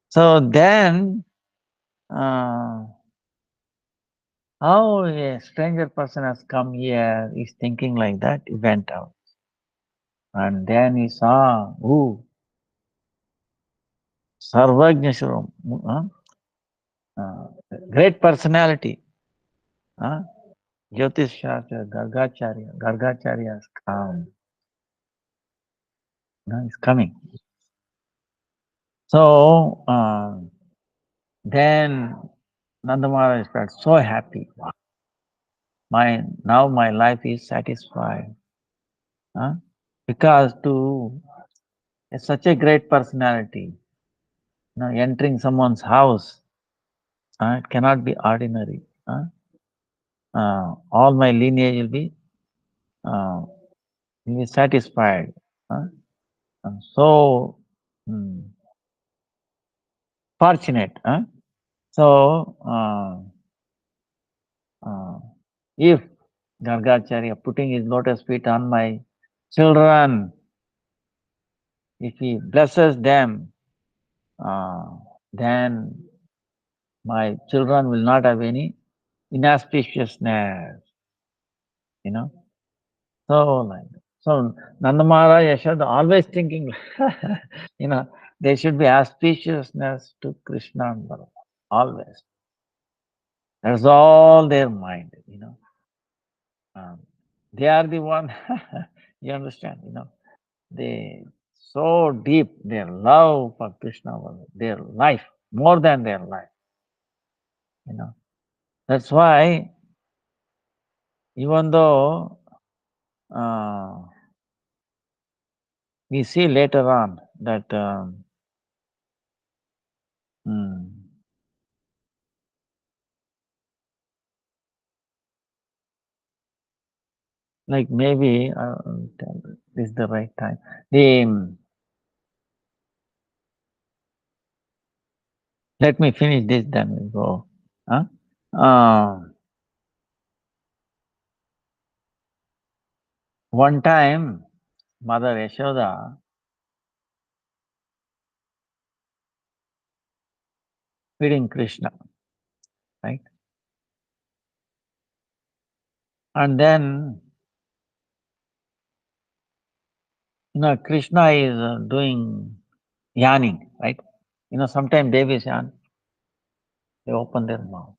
So then, uh, how a stranger person has come here is thinking like that. He went out, and then he saw who Sarvajna Shrum, uh, great personality, huh? Jyotish Shastra, Gargacharya has come. No, he's coming. So then Nanda Maharaj felt so happy. Now my life is satisfied. Huh? Because to such a great personality, entering someone's house, it cannot be ordinary. All my lineage uh, will be satisfied. Huh? I'm so mm, fortunate. Huh? So, if Gargacharya putting his lotus feet on my children, if he blesses them, uh, then my children will not have any inauspiciousness, you know. So, like, so Nanda Maharaj, Yashoda always thinking, there should be auspiciousness to Krishna and Balaram, always. That's all their mind. Um, they are the one, you understand, they so deep, their love for Krishna was their life, more than their life. That's why, even though we see later on that mm, like maybe this is the right time. Let me finish this, then we go. Huh? One time, Mother Yashoda feeding Krishna, right? And then, Krishna is doing yarning, right? Sometimes Devis yarn, they open their mouth.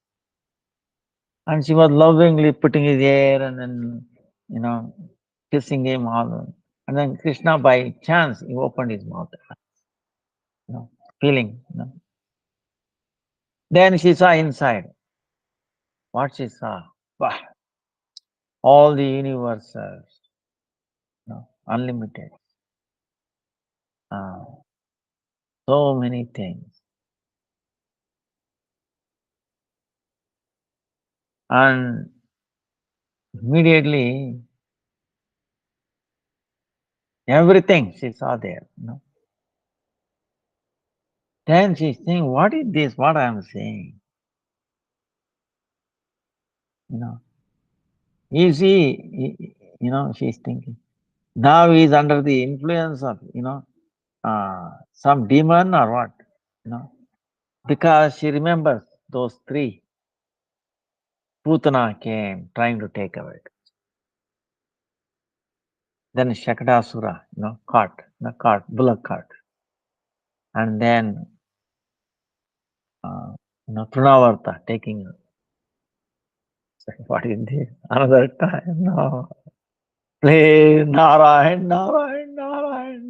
And she was lovingly putting his hair and then, you know, kissing him all. And then Krishna, by chance, he opened his mouth, you know, feeling. Then she saw inside. What she saw? Wow, all the universes, unlimited. Uh, so many things. And immediately, everything she saw there. Then she's saying, what is this, what I am saying? You know, is she's thinking. Now he is under the influence of, some demon or what, you know, because she remembers those three. Putana came trying to take away. Then Shakadasura, cart, bullock cart. And then, Trunavarta taking, what is this? Another time, no. Please, Narayan, Narayan, Narayan,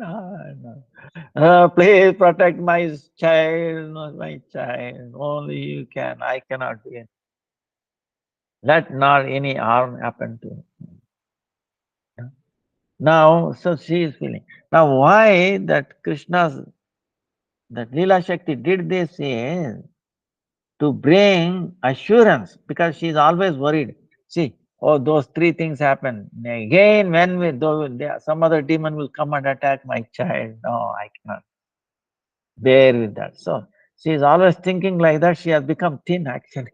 Narayan. Please protect my child, not my child. Only you can. I cannot do it. Let not any harm happen to him. Now, so she is feeling. Now, why that that Leela Shakti did this is to bring assurance, because she is always worried. See, oh, those three things happen. Again, when some other demon will come and attack my child. No, I cannot bear with that. So she is always thinking like that. She has become thin actually.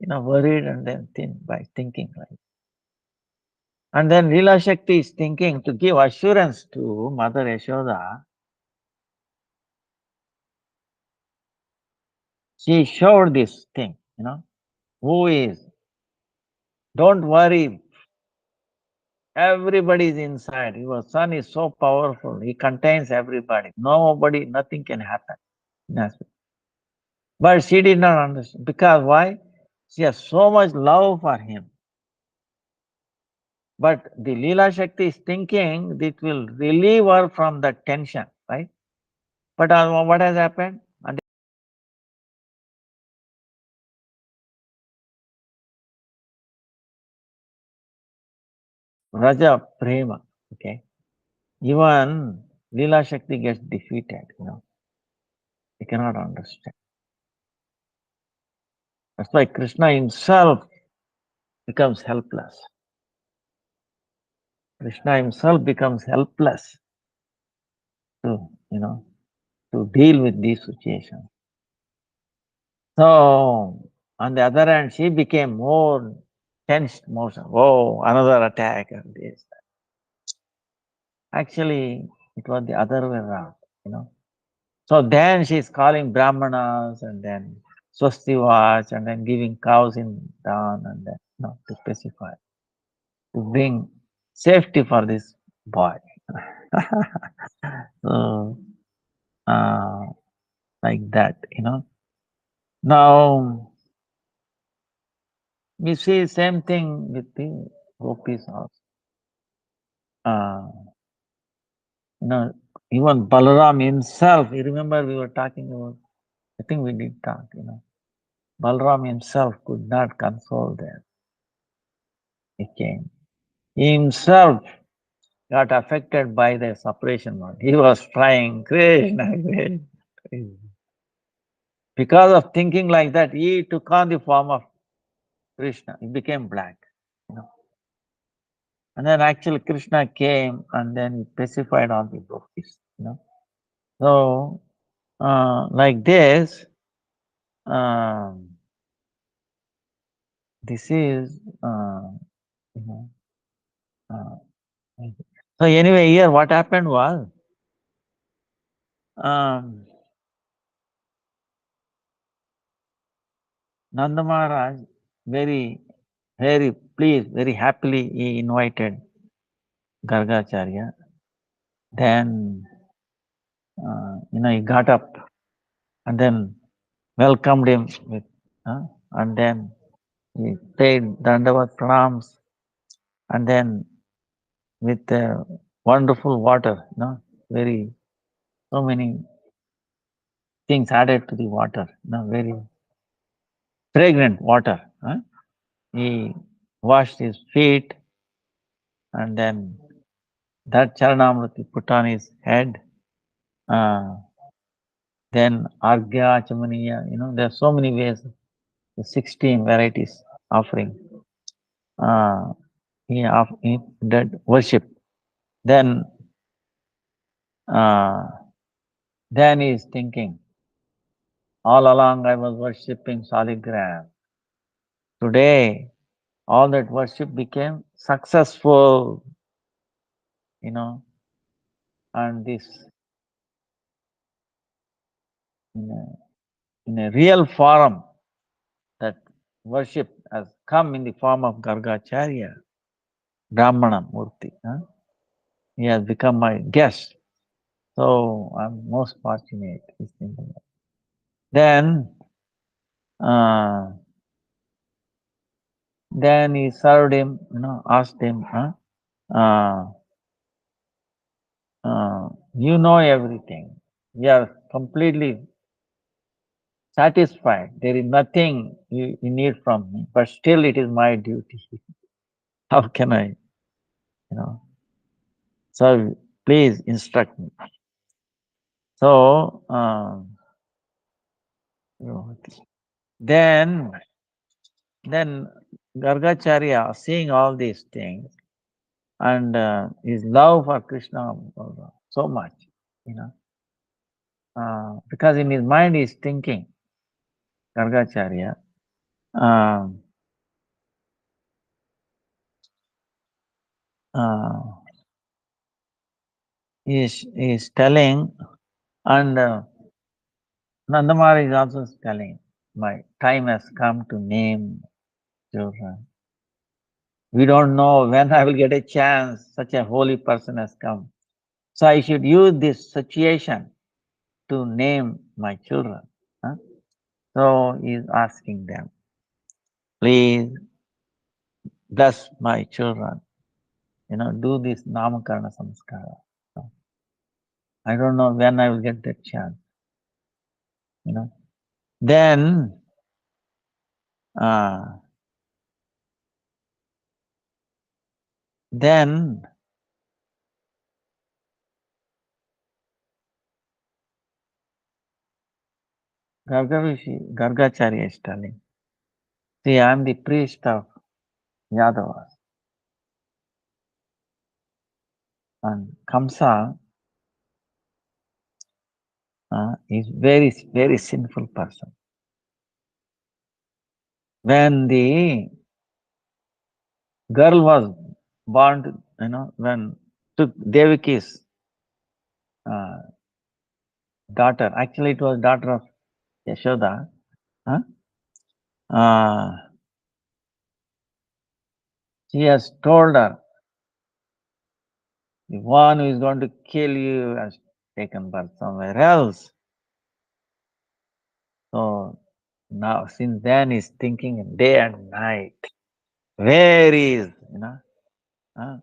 Worried and then thin by thinking like that. And then Leela Shakti is thinking to give assurance to Mother Yashoda. She showed this thing, who is, don't worry, everybody is inside. Your son is so powerful, he contains everybody. Nobody, nothing can happen. Yes. But she did not understand. Because why? She has so much love for him. But the Leela Shakti is thinking it will relieve her from the tension, right? But what has happened? And Raja Prema, okay? Even Leela Shakti gets defeated, He cannot understand. That's why Krishna himself becomes helpless. Krishna himself becomes helpless to, to deal with these situations. So, on the other hand, she became more tensed motion. Oh, another attack and this. Actually, it was the other way around, you know. So then she's calling Brahmanas and then Swastivas and then giving cows in dawn and then, to specify, to bring safety for this boy. So, uh, like that, Now, we see same thing with the gopis also. Uh, you know, even Balaram himself, you remember we were talking about, I think we did talk, Balaram himself could not console them. He came. He himself got affected by the separation one. He was trying, Krishna, Krishna. Because of thinking like that, he took on the form of Krishna. He became black. You know. And then actually Krishna came and then he pacified all the gopis. So, like this, um, this is, you know, uh, so anyway, here what happened was, um, Nanda Maharaj very, very pleased, very happily he invited Gargacharya. Then, he got up and then welcomed him with, and then he paid Dandavat pranams and then with wonderful water, very, so many things added to the water, very fragrant water. He washed his feet and then that Charanamriti put on his head. Uh, then Argya, Chamaniya, there are so many ways, the 16 varieties offering. He did worship. Then, uh, then he is thinking, all along I was worshipping Saligram. Today, all that worship became successful, and this in a real form, that worship has come in the form of Gargacharya, Brahmana Murti. He has become my guest. So I'm most fortunate. He's thinking. Then, uh, then he served him, asked him, uh, you know everything. We are completely satisfied. There is nothing you need from me, but still it is my duty. How can I, so please instruct me. So, then, then Gargacharya, seeing all these things and his love for Krishna so much, because in his mind he is thinking, Gargacharya, um, uh, is telling, and Nandamara is also telling, my time has come to name children. We don't know when I will get a chance. Such a holy person has come. So I should use this situation to name my children. Huh? So he is asking them, please bless my children. Do this Namakarana Samskara. So I don't know when I will get that chance. You know. Then uh, then Gargacharya is telling, see, I am the priest of Yadavas. And Kamsa is very sinful person. When the girl was born, when took Devaki's uh, daughter, actually it was daughter of Yashoda, huh? uh, she has told her, the one who is going to kill you has taken birth somewhere else. So now, since then, he's thinking day and night, where is, uh,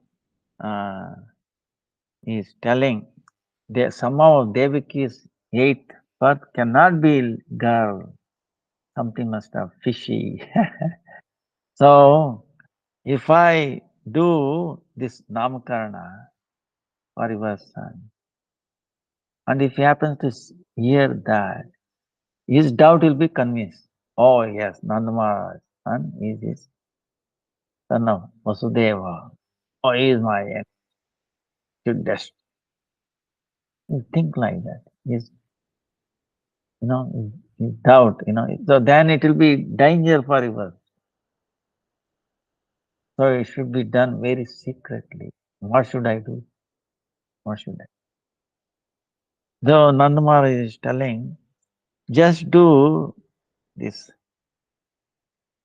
uh, he's telling, somehow Devaki's eighth birth cannot be girl, something must have fishy. So, if I do this Namakarana for your son, and if he happens to hear that, his doubt will be convinced. Oh yes, Nandamara's son is his son of Vasudeva. Oh, he is my ex. Should just think like that. His doubt, So then it will be danger for you. So it should be done very secretly. What should I do? What should I? Though Nandamara is telling, just do this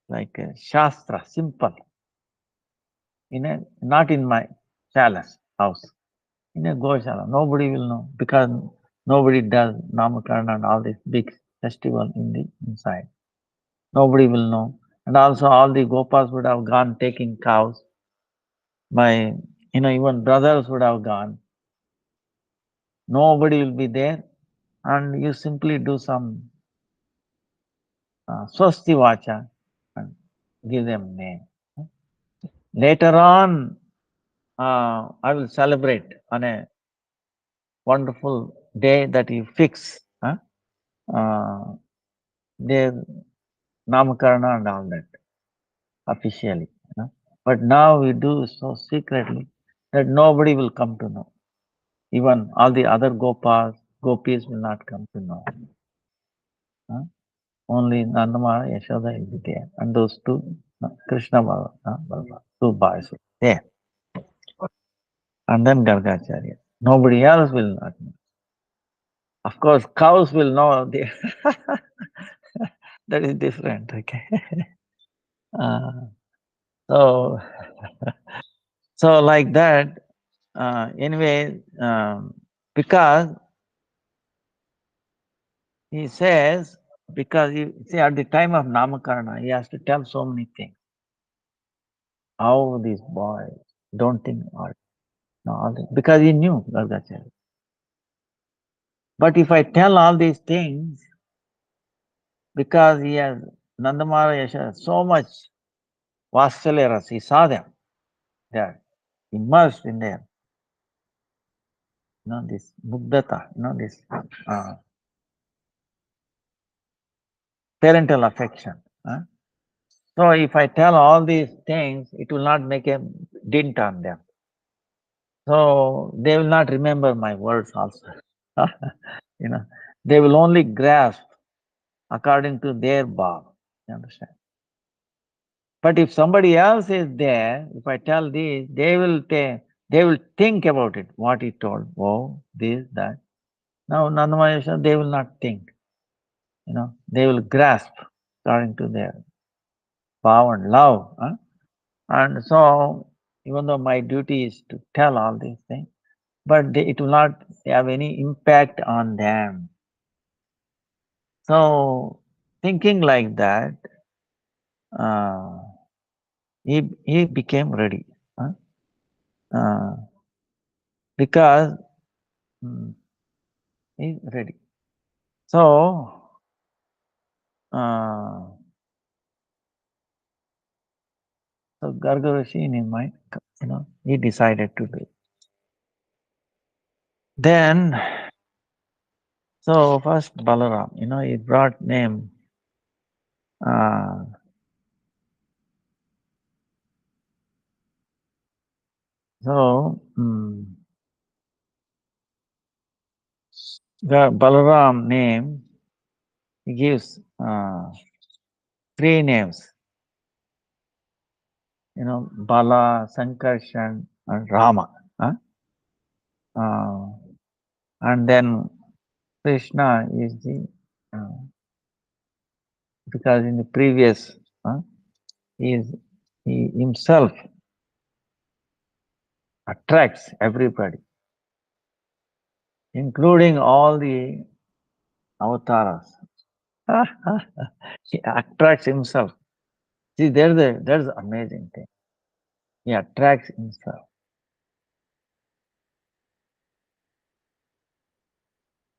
like a Shastra, simple. Not in my palace house. In a Goshala, nobody will know because nobody does Namakarana and all this big festival in the inside. Nobody will know. And also all the Gopas would have gone taking cows. Even brothers would have gone. Nobody will be there. And you simply do some Swasti Vacha and give them name. Later on, I will celebrate on a wonderful day that you fix. Their Namakarana and all that officially. But now we do so secretly that nobody will come to know. Even all the other gopis will not come to know. Only Nandamara, Yashoda will be there. And those two, Krishna Balaba, two boys will be there. And then Gargacharya. Nobody else will not know. Of course, cows will know. That is different. Okay. Uh, so, so like that. Anyway, because he says, because you see, at the time of Namakarana, he has to tell so many things. How these boys don't think all this, because he knew Gargacharya. But if I tell all these things, because he has Nandamara Yasha so much Vatsaleras, he saw them there, immersed in there. This Mugdata, this parental affection. So if I tell all these things, it will not make a dint on them. So they will not remember my words also. They will only grasp according to their bhav. You understand? But if somebody else is there, if I tell this, they will think about it, what he told. Oh, this, that. Now, Nandamaya, they will not think. They will grasp according to their power and love. Huh? And so, even though my duty is to tell all these things, but it will not have any impact on them. So, thinking like that, uh, he became ready. Huh? Uh, because mm, he's ready. So, uh, so Gargarashi in his mind, he decided to do it. Then, so first Balaram, he brought name. Uh, so, the Balaram name, he gives three names. Bala, Sankarshan, and Rama. Huh? And then Krishna is the because in the previous he is he himself attracts everybody, including all the avatars. He attracts himself. See, there's the amazing thing. He attracts himself.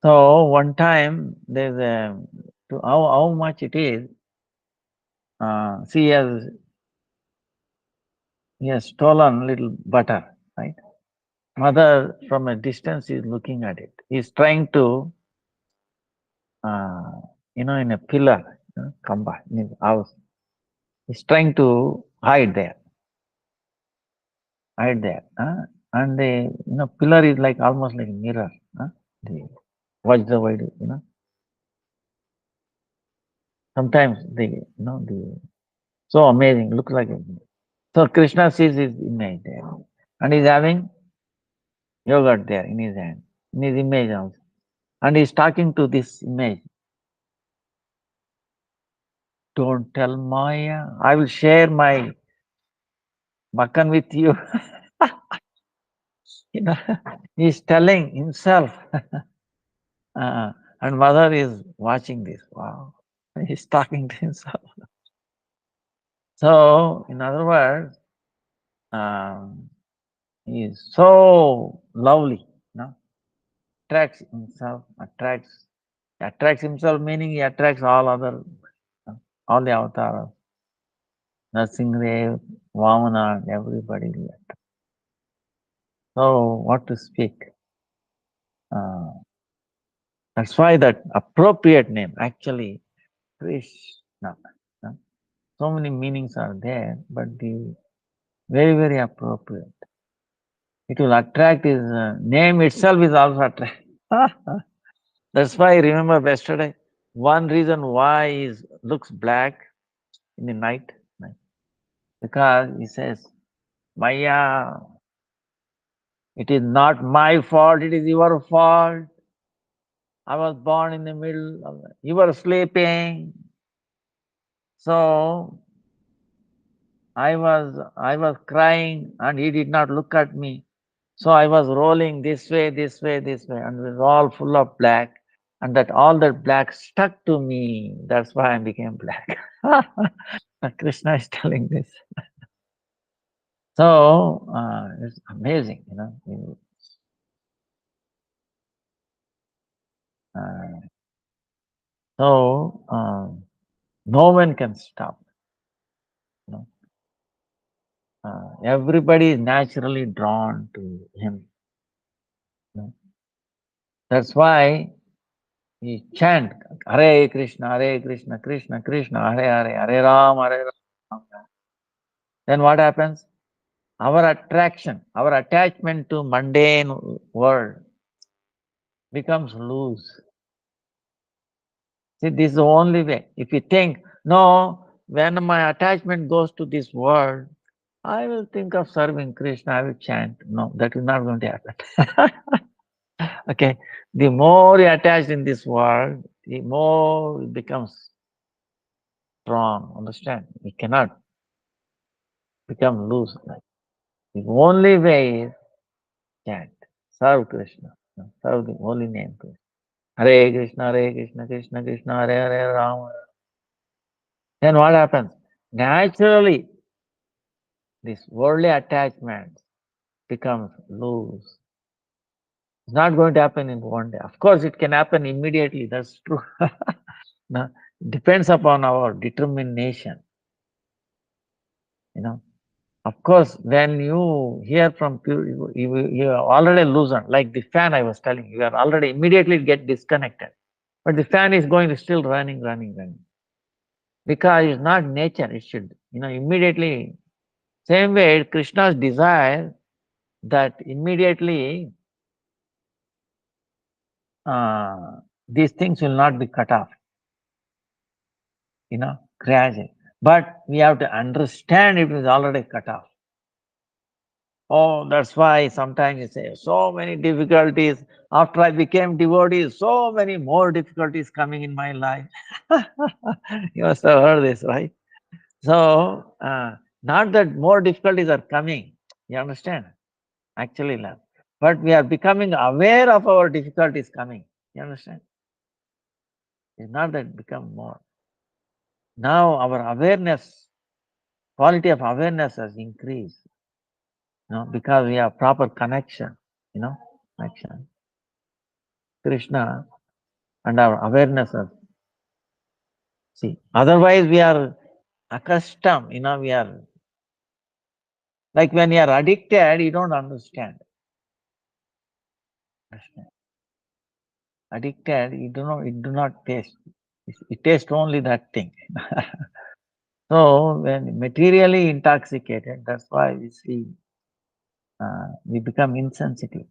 So one time there's a to how much it is. See, he has stolen little butter, right? Mother from a distance is looking at it. He's trying to, in a pillar, kamba in his house. He's trying to hide there. And the pillar is like almost like a mirror. The Vajra Vaidu, Sometimes the so amazing, looks like a so Krishna sees his image there. And he's having yogurt there in his hand, in his image also. And he's talking to this image. Don't tell Maya, I will share my makan with you. you know, he's telling himself. And mother is watching this. Wow. He's talking to himself. So, in other words, um, he is so lovely, attracts himself, meaning he attracts all the avatars, Nrsimhadev, Vamana, everybody. So, what to speak? Uh, that's why that appropriate name, actually, Krishna. So many meanings are there, but the very, very appropriate. It will attract his name itself is also attract. That's why I remember yesterday, one reason why he looks black in the night, because he says, Maya, it is not my fault, it is your fault. I was born in the middle of you were sleeping. So I was crying and he did not look at me. So I was rolling this way, this way, this way, and it was all full of black. And that all that black stuck to me. That's why I became black. Krishna is telling this. So it's amazing, So no one can stop. You know. Everybody is naturally drawn to him. That's why he chant Hare Krishna, Krishna Krishna, Hare Hare, Hare Ram, Hare Ram. Then what happens? Our attraction, our attachment to mundane world becomes loose. See, this is the only way. If you think, no, when my attachment goes to this world, I will think of serving Krishna, I will chant. No, that is not going to happen. Okay, the more you attach in this world, the more it becomes strong. Understand? You cannot become loose. The only way is chant, serve Krishna, serve the holy name Krishna. Hare Krishna, Krishna Krishna, Hare Hare, Rama. Then what happens? Naturally, this worldly attachment becomes loose. It's not going to happen in one day. Of course, it can happen immediately. That's true. Now, depends upon our determination. You know, of course, when you hear from pure, you are already loosened. Like the fan I was telling you, you are already immediately get disconnected. But the fan is going to still running, running, running. Because it's not nature. It should, immediately. Same way, Krishna's desire that immediately these things will not be cut off, gradually. But we have to understand it is already cut off. Oh, that's why sometimes you say, so many difficulties. After I became devotee, so many more difficulties coming in my life. You must have heard this, right? So, not that more difficulties are coming, you understand? Actually, love. But we are becoming aware of our difficulties coming. You understand? It's not that become more. Now our awareness, quality of awareness has increased, because we have proper connection, connection. Krishna and our awareness has, see, otherwise we are accustomed, we are, like when you are addicted, you don't understand. Addicted, you do not taste. It tastes only that thing. So when materially intoxicated, that's why we see we become insensitive.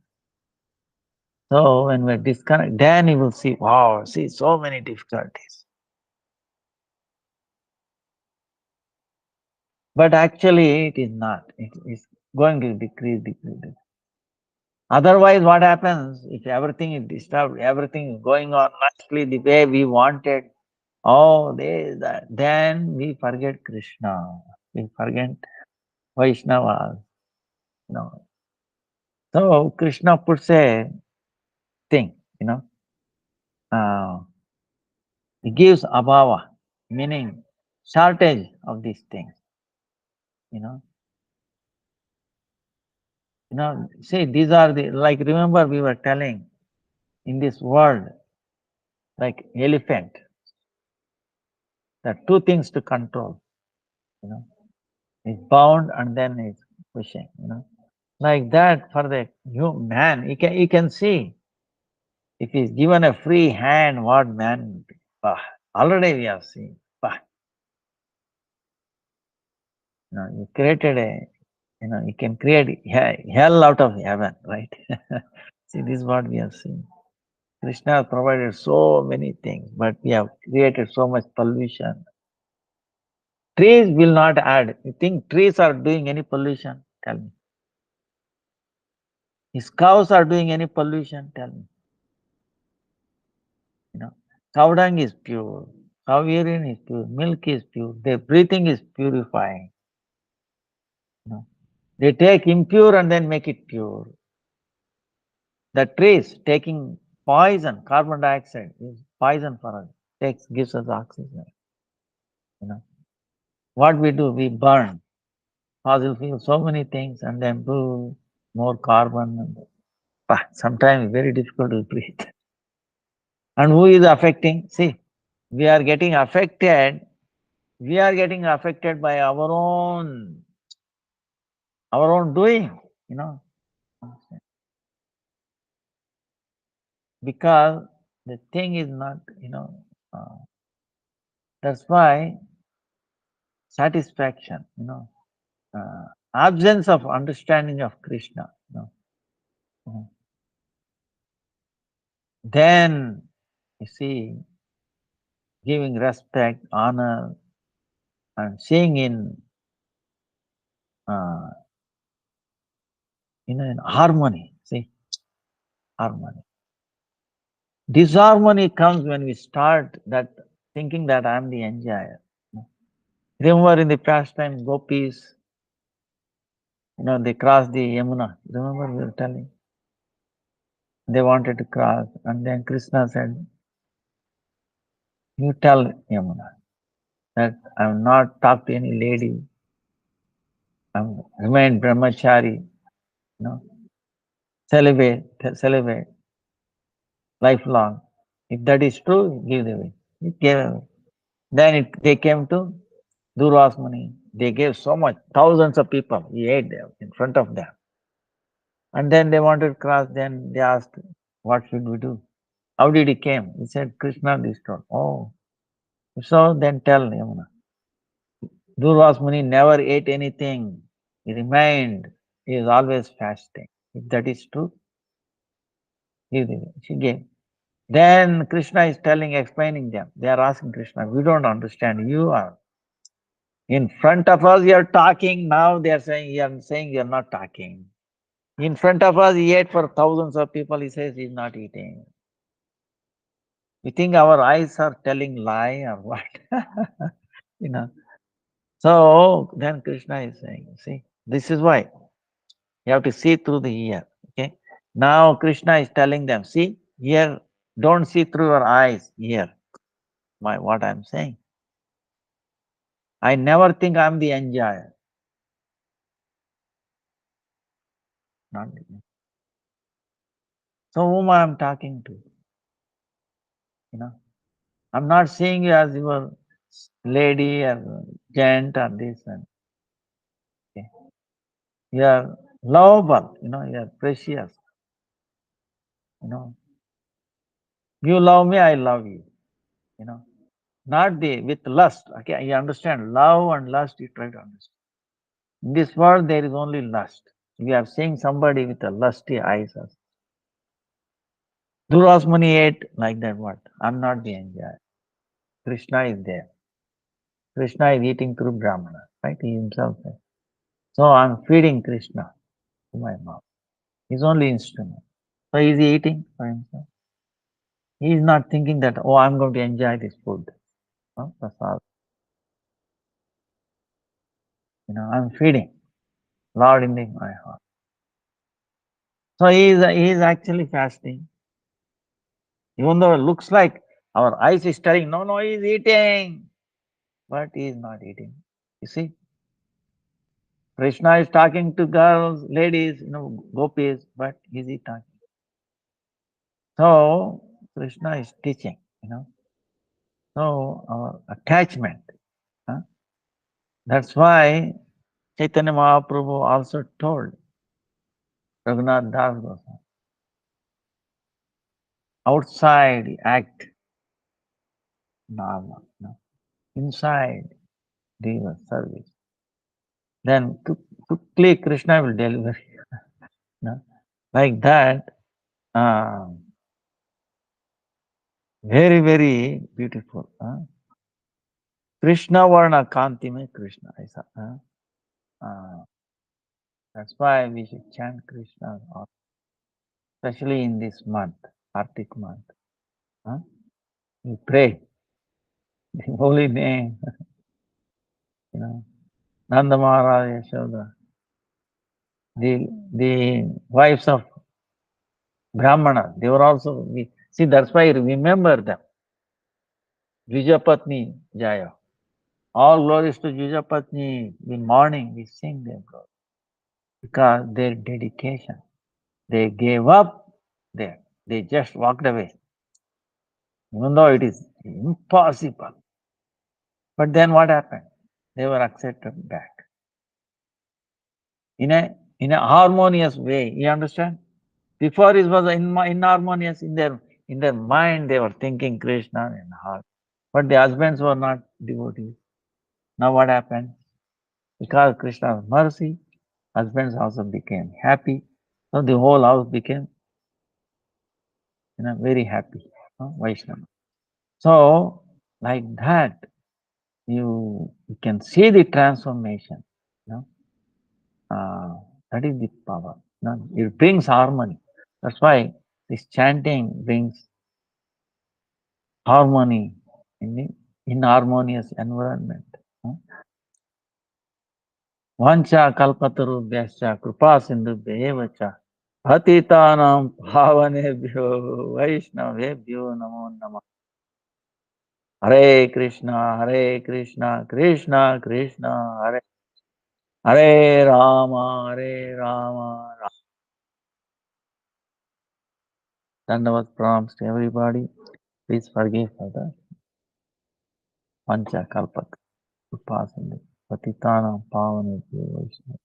So when we're disconnected, then you will see, wow, see so many difficulties. But actually, it is not. It is going to decrease, decrease, decrease. Otherwise, what happens if everything is disturbed, everything is going on nicely the way we wanted? Oh, this, that. Then we forget Krishna. We forget Vaishnavas. No. So Krishna puts a thing, uh, he gives abhava, meaning shortage of these things, you know. See, these are the, like, remember we were telling in this world, like elephant, there are two things to control, you know. It's bound and then it's pushing. Like that for the man, he can see if he's given a free hand, what man will be. Already we have seen. You created you can create hell out of heaven, right? See, this is what we have seen. Krishna has provided so many things, but we have created so much pollution. Trees will not add. You think trees are doing any pollution? Tell me. His cows are doing any pollution? Tell me. Cow dung is pure. Cow urine is pure. Milk is pure. Their breathing is purifying. They take impure and then make it pure. The trees taking poison, carbon dioxide is poison for us. Gives us oxygen. What we do, we burn fossil fuels, so many things, and then more carbon. Sometimes very difficult to breathe. And who is affecting? See, we are getting affected. We are getting affected by our own doing. You know, because the thing is not. That's why satisfaction. Absence of understanding of Krishna. Mhm. Then you see, giving respect, honor, I'm seeing uh, in harmony. See, harmony. Disharmony comes when we start that thinking that I'm the enjoyer. Remember in the past time, gopis, they crossed the Yamuna. Remember we were telling? They wanted to cross, and then Krishna said, "You tell Yamuna that I'm not talked to any lady. I'm remained brahmachari, celibate, lifelong. If that is true, give the way." It gave away. Then they came to Durvasmuni. They gave so much, thousands of people. He ate them in front of them. And then they wanted to cross. Then they asked, "What should we do?" How did he came? He said, "Krishna restored." Oh, so then tell Yamuna. Durvas Muni never ate anything. He remained. He is always fasting. If that is true, she gave. Then Krishna is telling, explaining them. They are asking Krishna, "We don't understand. You are in front of us. You are talking. Now they are saying you are not talking. In front of us, he ate for thousands of people. He says he is not eating. We think our eyes are telling lie or what? you know. So then Krishna is saying, see, this is why you have to see through the ear. Okay. Now Krishna is telling them, see, here, don't see through your eyes, here, what I'm saying. I never think I'm the enjoyer. Not So whom I'm talking to? You know, I'm not seeing you as your lady or gent or this and okay. You are lovable, you are precious, you know. You love me, I love you, you know. Not with lust. Okay, you understand? Love and lust, you try to understand. In this world, there is only lust. We are seeing somebody with a lusty eyes. Durasmani ate like that. What? I'm not the enjoyer. Krishna is there. Krishna is eating through Brahmana, right? He himself said. So I'm feeding Krishna to my mouth. He's only instrument. So is he eating for himself? He is not thinking that, oh, I'm going to enjoy this food. No, that's all. I'm feeding Lord in my heart. So he is actually fasting. Even though it looks like our eyes is telling, no, no, he is eating. But he is not eating. You see? Krishna is talking to girls, ladies, gopis, but is he talking? So Krishna is teaching. So our attachment. Huh? That's why Chaitanya Mahaprabhu also told Raghunath Das Goswami, outside act normal, inside do your service. Then quickly Krishna will deliver you. Like that, very, very beautiful. Krishna Varna Kanti mein Krishna. That's why we should chant Krishna, especially in this month, Kartik month. We pray the holy name. Nanda Maharaj, Yashoda, the wives of Brahmana, they were also, see, that's why remember them. Vijapatni Jaya. All glories to Vijapatni. In the morning we sing their glory because their dedication. They gave up there. They just walked away. Even though it is impossible. But then what happened? They were accepted back. In a harmonious way. You understand? Before it was inharmonious in their mind. They were thinking Krishna in heart, but the husbands were not devotees. Now what happened? Because Krishna's mercy, husbands also became happy. So the whole house became, very happy. Vaishnava. So like that, you can see the transformation. You know? That is the power. You know? It brings harmony. That's why this chanting brings harmony in the inharmonious environment. You know? Vancha kalpatarubhyascha kripa sindhubhyevacha patitanam pavanebhyo vaishnavebhyo namo namah. Hare Krishna, Krishna Krishna, Hare Rama, Hare Rama, Dandavat pranams to everybody. Please forgive for the Pancha Kalpat. Patitanam Pavane Vaishnava.